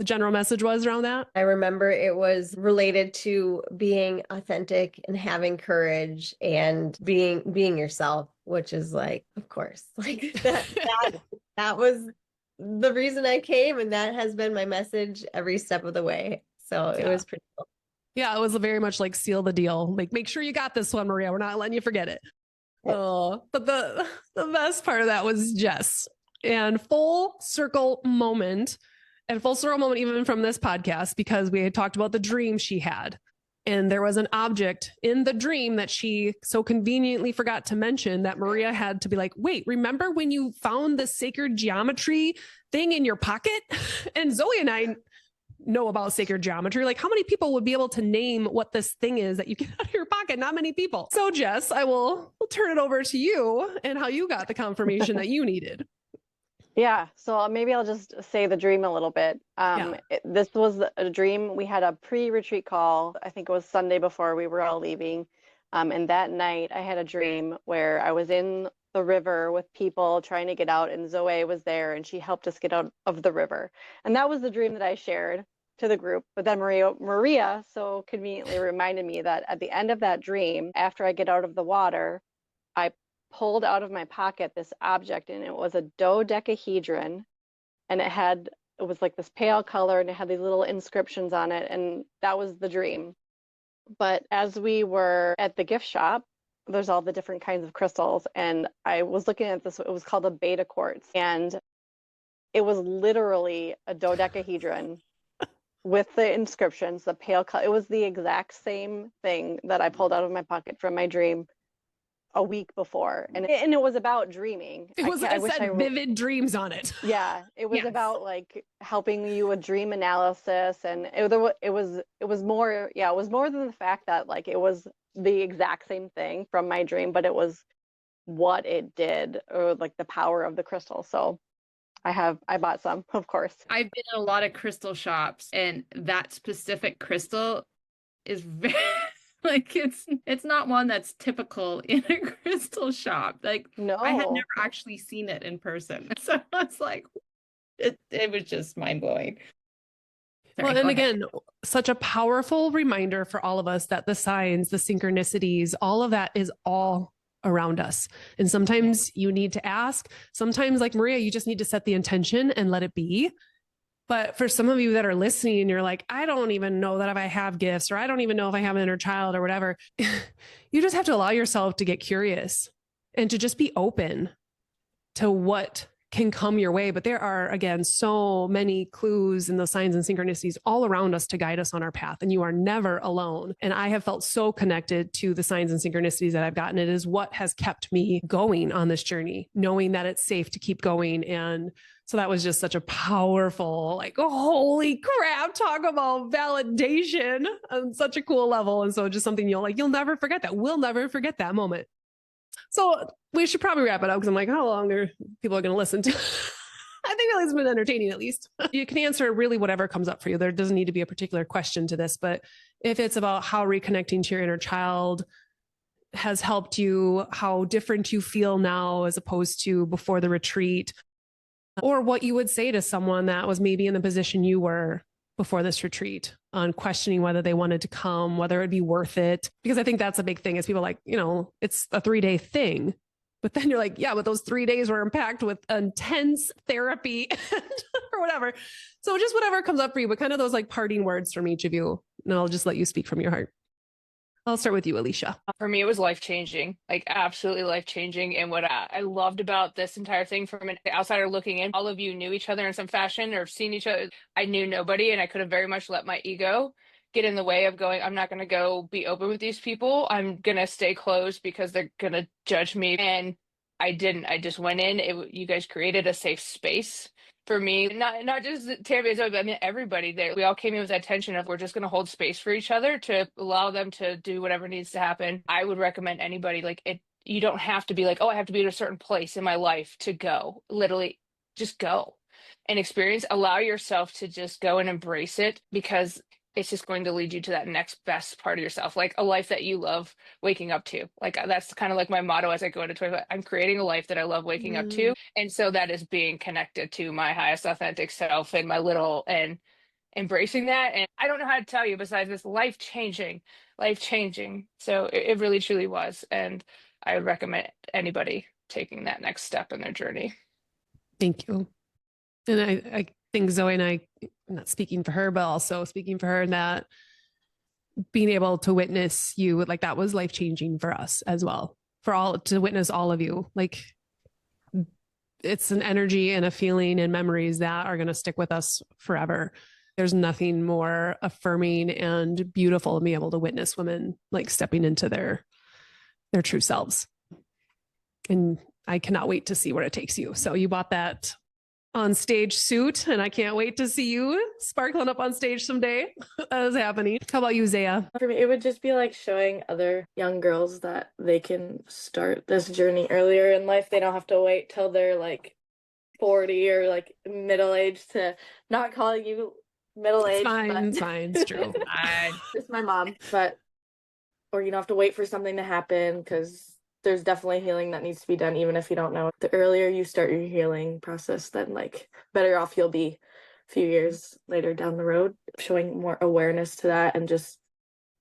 general message was around that? I remember it was related to being authentic and having courage and being yourself, which is like, of course, like that was the reason I came, and that has been my message every step of the way. So it was pretty cool. Yeah, it was very much like seal the deal. Like, make sure you got this one, Maria. We're not letting you forget it. Oh, but the best part of that was Jess, and full circle moment even from this podcast, because we had talked about the dream she had. And there was an object in the dream that she so conveniently forgot to mention, that Maria had to be like, wait, remember when you found the sacred geometry thing in your pocket? And Zoe and I know about sacred geometry. Like, how many people would be able to name what this thing is that you get out of your pocket? Not many people. So Jess, we'll turn it over to you and how you got the confirmation that you needed. Yeah. So maybe I'll just say the dream a little bit. This was a dream. We had a pre-retreat call. I think it was Sunday before we were all leaving. And that night I had a dream where I was in the river with people trying to get out, and Zoe was there and she helped us get out of the river. And that was the dream that I shared to the group. But then Maria so conveniently reminded me that at the end of that dream, after I get out of the water, I pulled out of my pocket this object, and it was a dodecahedron, and it was like this pale color, and it had these little inscriptions on it, and that was the dream. But as we were at the gift shop, there's all the different kinds of crystals, and I was looking at this. It was called a beta quartz, and it was literally a dodecahedron with the inscriptions, the pale color. It was the exact same thing that I pulled out of my pocket from my dream a week before, and it was about dreaming. It said vivid dreams on it. Yeah, it was about like helping you with dream analysis, and it was more. Yeah, it was more than the fact that like it was the exact same thing from my dream, but it was what it did, or like the power of the crystal. So I bought some, of course. I've been in a lot of crystal shops, and that specific crystal is very like it's not one that's typical in a crystal shop. Like, no, I had never actually seen it in person, so I was like, it was just mind blowing. Well, and again, such a powerful reminder for all of us that the signs, the synchronicities, all of that is all around us. And sometimes you need to ask. Sometimes, like Maria, you just need to set the intention and let it be. But for some of you that are listening and you're like, I don't even know that if I have gifts, or I don't even know if I have an inner child or whatever, you just have to allow yourself to get curious and to just be open to what can come your way. But there are, again, so many clues and the signs and synchronicities all around us to guide us on our path. And you are never alone. And I have felt so connected to the signs and synchronicities that I've gotten. It is what has kept me going on this journey, knowing that it's safe to keep going. And so that was just such a powerful, like, oh, holy crap, talk about validation on such a cool level. And so just something you'll never forget that. We'll never forget that moment. So we should probably wrap it up because I'm like, how long are people going to listen to? I think it's been entertaining at least. You can answer really whatever comes up for you. There doesn't need to be a particular question to this, but if it's about how reconnecting to your inner child has helped you, how different you feel now as opposed to before the retreat, or what you would say to someone that was maybe in the position you were before this retreat on questioning whether they wanted to come, whether it'd be worth it. Because I think that's a big thing is people like, it's a 3-day thing. But then you're like, yeah, but those 3 days were packed with intense therapy or whatever. So just whatever comes up for you, but kind of those like parting words from each of you. And I'll just let you speak from your heart. I'll start with you, Alicia. For me, it was life-changing, like absolutely life-changing. And what I loved about this entire thing from an outsider looking in, all of you knew each other in some fashion or seen each other. I knew nobody, and I could have very much let my ego get in the way of going, I'm not going to go be open with these people. I'm going to stay closed because they're going to judge me. And I didn't. I just went in. You guys created a safe space for me, not just Tami, but I mean everybody there. We all came in with that tension of we're just going to hold space for each other to allow them to do whatever needs to happen. I would recommend anybody you don't have to be like, oh, I have to be at a certain place in my life to go. Literally, just go and experience. Allow yourself to just go and embrace it because it's just going to lead you to that next best part of yourself, like a life that you love waking up to. Like that's kind of like my motto as I go into 25. I'm creating a life that I love waking up to. And so that is being connected to my highest authentic self and and embracing that. And I don't know how to tell you besides this life-changing. So it really, truly was. And I would recommend anybody taking that next step in their journey. Thank you. And I think Zoe and I'm not speaking for her, but also speaking for her in that being able to witness you, like that was life-changing for us as well, to witness all of you. Like it's an energy and a feeling and memories that are going to stick with us forever. There's nothing more affirming and beautiful than being able to witness women like stepping into their true selves. And I cannot wait to see where it takes you. So you bought that on stage suit, and I can't wait to see you sparkling up on stage someday. That is happening. How about you, Zaya? For me, it would just be like showing other young girls that they can start this journey earlier in life. They don't have to wait till they're like 40 or like middle-aged to not calling you middle-aged. It's fine. It's true. It's my mom, or you don't have to wait for something to happen because there's definitely healing that needs to be done, even if you don't know. The earlier you start your healing process, then like better off you'll be a few years later down the road. Showing more awareness to that and just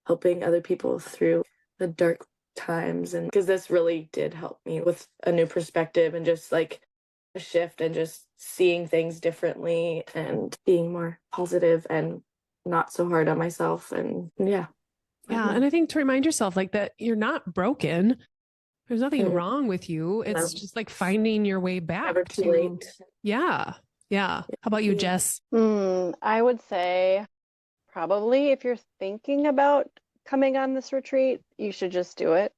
helping other people through the dark times. And because this really did help me with a new perspective and just like a shift and just seeing things differently and being more positive and not so hard on myself. And yeah. And I think to remind yourself like that you're not broken. There's nothing wrong with you. It's just like finding your way back. Never too late. Yeah. How about you, Jess? I would say probably if you're thinking about coming on this retreat, you should just do it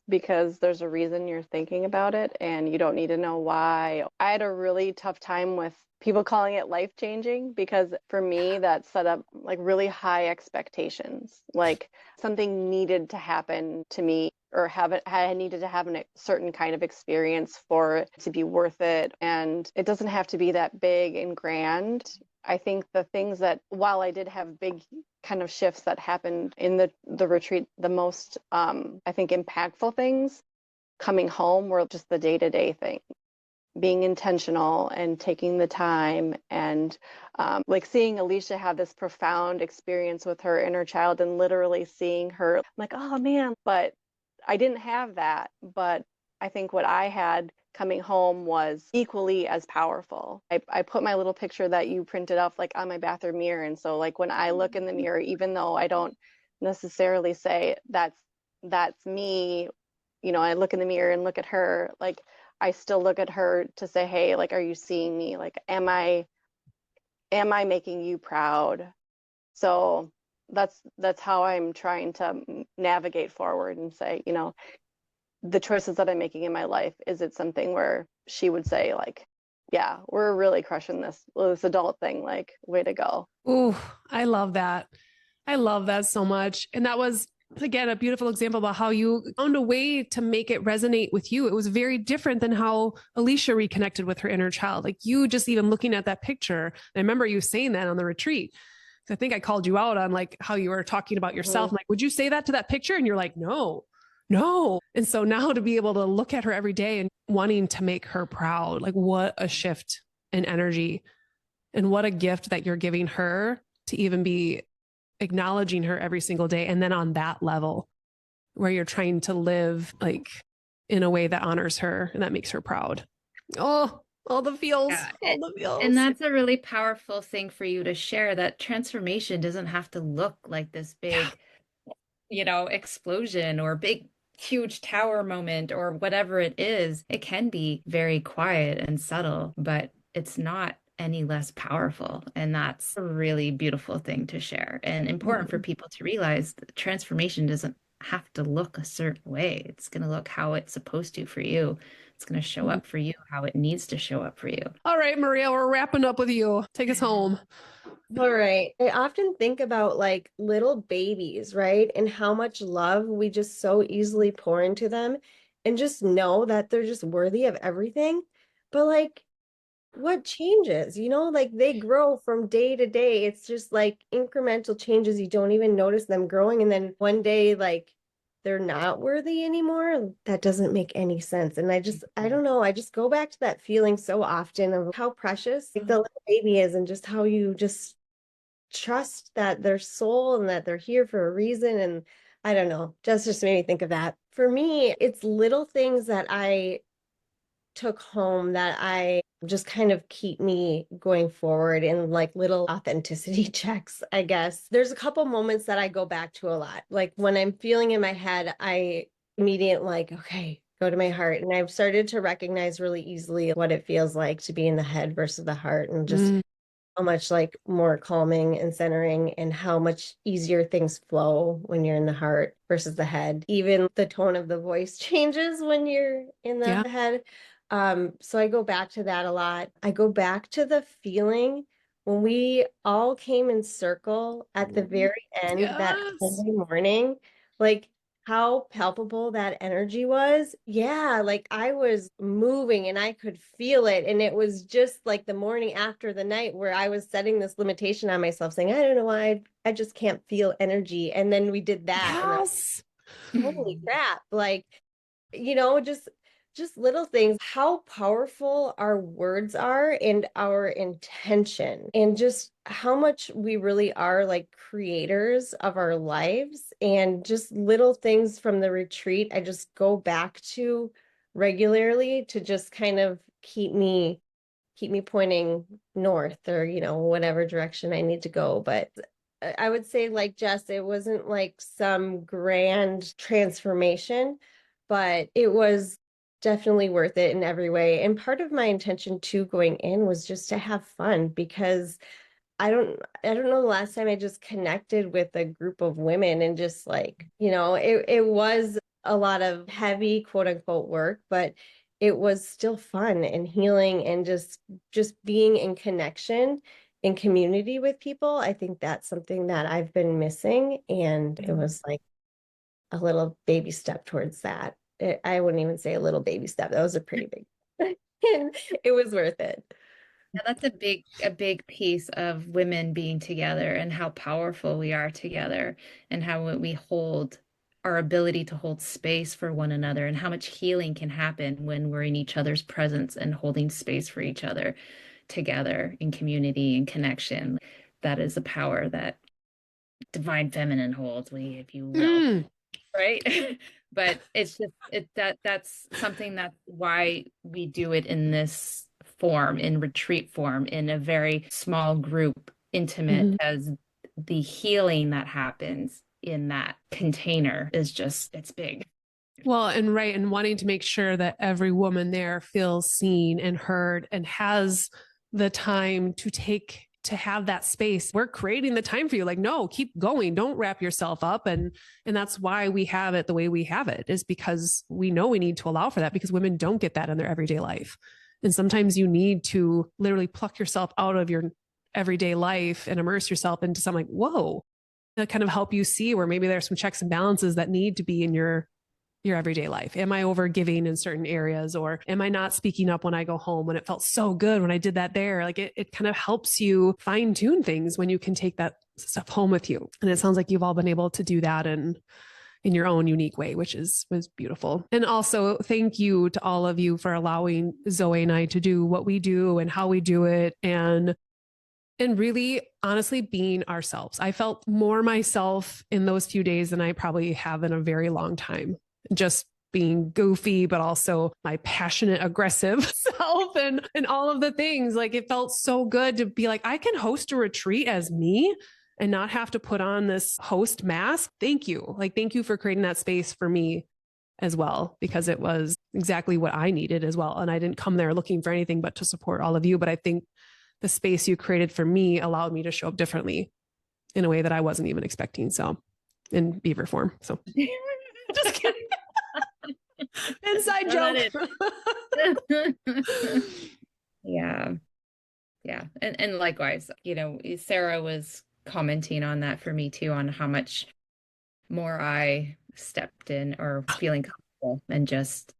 because there's a reason you're thinking about it and you don't need to know why. I had a really tough time with people calling it life-changing because for me that set up like really high expectations. Like something needed to happen to me or I needed to have a certain kind of experience for it to be worth it. And it doesn't have to be that big and grand. I think the things that, while I did have big kind of shifts that happened in the retreat, the most, I think, impactful things coming home were just the day-to-day thing. Being intentional and taking the time and like seeing Alicia have this profound experience with her inner child and literally seeing her like, oh man, but I didn't have that. But I think what I had coming home was equally as powerful. I put my little picture that you printed up like on my bathroom mirror. And so like when I look in the mirror, even though I don't necessarily say that's me, you know, I look in the mirror and look at her, like I still look at her to say, hey, like, are you seeing me? Like, am I making you proud? So that's how I'm trying to navigate forward and say, you know, the choices that I'm making in my life, is it something where she would say like, yeah, we're really crushing this adult thing, like, way to go. Ooh, I love that. I love that so much. And that was, again, a beautiful example about how you found a way to make it resonate with you. It was very different than how Alicia reconnected with her inner child. Like you just even looking at that picture. And I remember you saying that on the retreat. I think I called you out on like how you were talking about yourself. I'm like, would you say that to that picture? And you're like, no. And so now to be able to look at her every day and wanting to make her proud, like what a shift in energy and what a gift that you're giving her to even be acknowledging her every single day. And then on that level where you're trying to live like in a way that honors her and that makes her proud. Oh, all the feels, all the feels. And that's a really powerful thing for you to share, that transformation doesn't have to look like this big, you know, explosion or big, huge tower moment or whatever it is. It can be very quiet and subtle, but it's not any less powerful. And that's a really beautiful thing to share and important for people to realize that transformation doesn't have to look a certain way. It's going to look how it's supposed to for you. It's going to show up for you how it needs to show up for you. All right, Maria, we're wrapping up with you. Take us home. All right. I often think about like little babies, right? And how much love we just so easily pour into them and just know that they're just worthy of everything. But like, what changes? You know, like they grow from day to day. It's just like incremental changes. You don't even notice them growing. And then one day, like, they're not worthy anymore. That doesn't make any sense. And I don't know, I just go back to that feeling so often of how precious like, the little baby is and just how you just trust that their soul and that they're here for a reason. And I don't know, just made me think of that. For me, it's little things that I took home that I just kind of keep me going forward in like little authenticity checks, I guess. There's a couple moments that I go back to a lot. Like when I'm feeling in my head, I immediately like, okay, go to my heart. And I've started to recognize really easily what it feels like to be in the head versus the heart and just how much like more calming and centering and how much easier things flow when you're in the heart versus the head. Even the tone of the voice changes when you're in the head. So I go back to that a lot. I go back to the feeling when we all came in circle at the very end that Sunday morning, like how palpable that energy was. Yeah, like I was moving and I could feel it. And it was just like the morning after the night where I was setting this limitation on myself saying, I don't know why I just can't feel energy. And then we did that. Yes. And holy crap. Like, you know, just little things, how powerful our words are and our intention and just how much we really are like creators of our lives and just little things from the retreat. I just go back to regularly to just kind of keep me pointing north or, you know, whatever direction I need to go. But I would say like Jess, it wasn't like some grand transformation, but it was definitely worth it in every way. And part of my intention too going in was just to have fun because I don't know the last time I just connected with a group of women and just like, you know, it was a lot of heavy quote unquote work, but it was still fun and healing and just being in connection in community with people. I think that's something that I've been missing. And it was like a little baby step towards that. I wouldn't even say a little baby step. That was a pretty big, and it was worth it. Yeah, that's a big piece of women being together and how powerful we are together and how we hold our ability to hold space for one another and how much healing can happen when we're in each other's presence and holding space for each other together in community and connection. That is a power that divine feminine holds, if you will. right? But it's just that's something, that's why we do it in this form, in retreat form, in a very small group, intimate, as the healing that happens in that container is just, it's big. Well, and wanting to make sure that every woman there feels seen and heard and has the time to have that space. We're creating the time for you. Like, no, keep going. Don't wrap yourself up. And that's why we have it the way we have it, is because we know we need to allow for that, because women don't get that in their everyday life. And sometimes you need to literally pluck yourself out of your everyday life and immerse yourself into something like, whoa, that kind of help you see where maybe there's some checks and balances that need to be in your everyday life. Am I over giving in certain areas, or am I not speaking up when I go home when it felt so good when I did that there? Like it kind of helps you fine tune things when you can take that stuff home with you. And it sounds like you've all been able to do that in your own unique way, which was beautiful. And also thank you to all of you for allowing Zoe and I to do what we do and how we do it. And really, honestly, being ourselves. I felt more myself in those few days than I probably have in a very long time. Just being goofy, but also my passionate, aggressive self and all of the things. Like, it felt so good to be like, I can host a retreat as me and not have to put on this host mask. Thank you. Like, thank you for creating that space for me as well, because it was exactly what I needed as well. And I didn't come there looking for anything but to support all of you. But I think the space you created for me allowed me to show up differently in a way that I wasn't even expecting. So, in beaver form. So just kidding. Inside joke. Yeah. And likewise, Sarah was commenting on that for me too, on how much more I stepped in, or feeling comfortable and just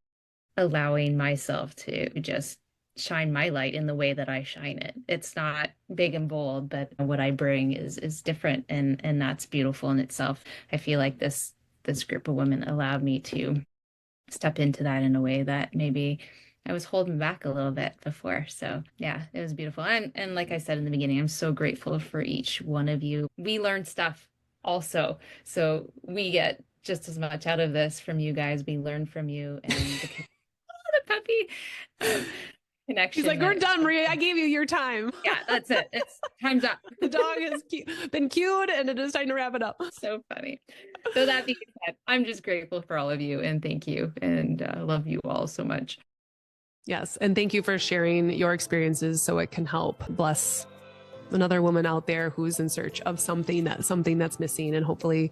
allowing myself to just shine my light in the way that I shine it. It's not big and bold, but what I bring is different, and that's beautiful in itself. I feel like this group of women allowed me to step into that in a way that maybe I was holding back a little bit before. So yeah, it was beautiful. And like I said in the beginning, I'm so grateful for each one of you. We learn stuff also. So we get just as much out of this from you guys. We learn from you, and the puppy connection. She's like, we're done, Maria. I gave you your time. Yeah, that's it. It's time's up. The dog has been cued, and it is time to wrap it up. So funny. So that being said, I'm just grateful for all of you, and thank you, and love you all so much. Yes. And thank you for sharing your experiences so it can help bless another woman out there who's in search of something that's missing. And hopefully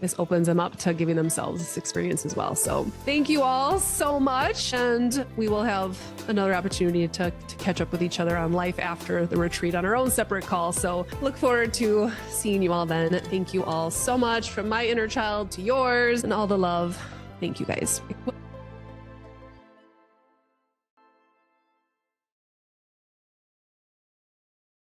this opens them up to giving themselves this experience as well. So thank you all so much. And we will have another opportunity to catch up with each other on life after the retreat on our own separate call. So look forward to seeing you all then. Thank you all so much, from my inner child to yours, and all the love. Thank you guys.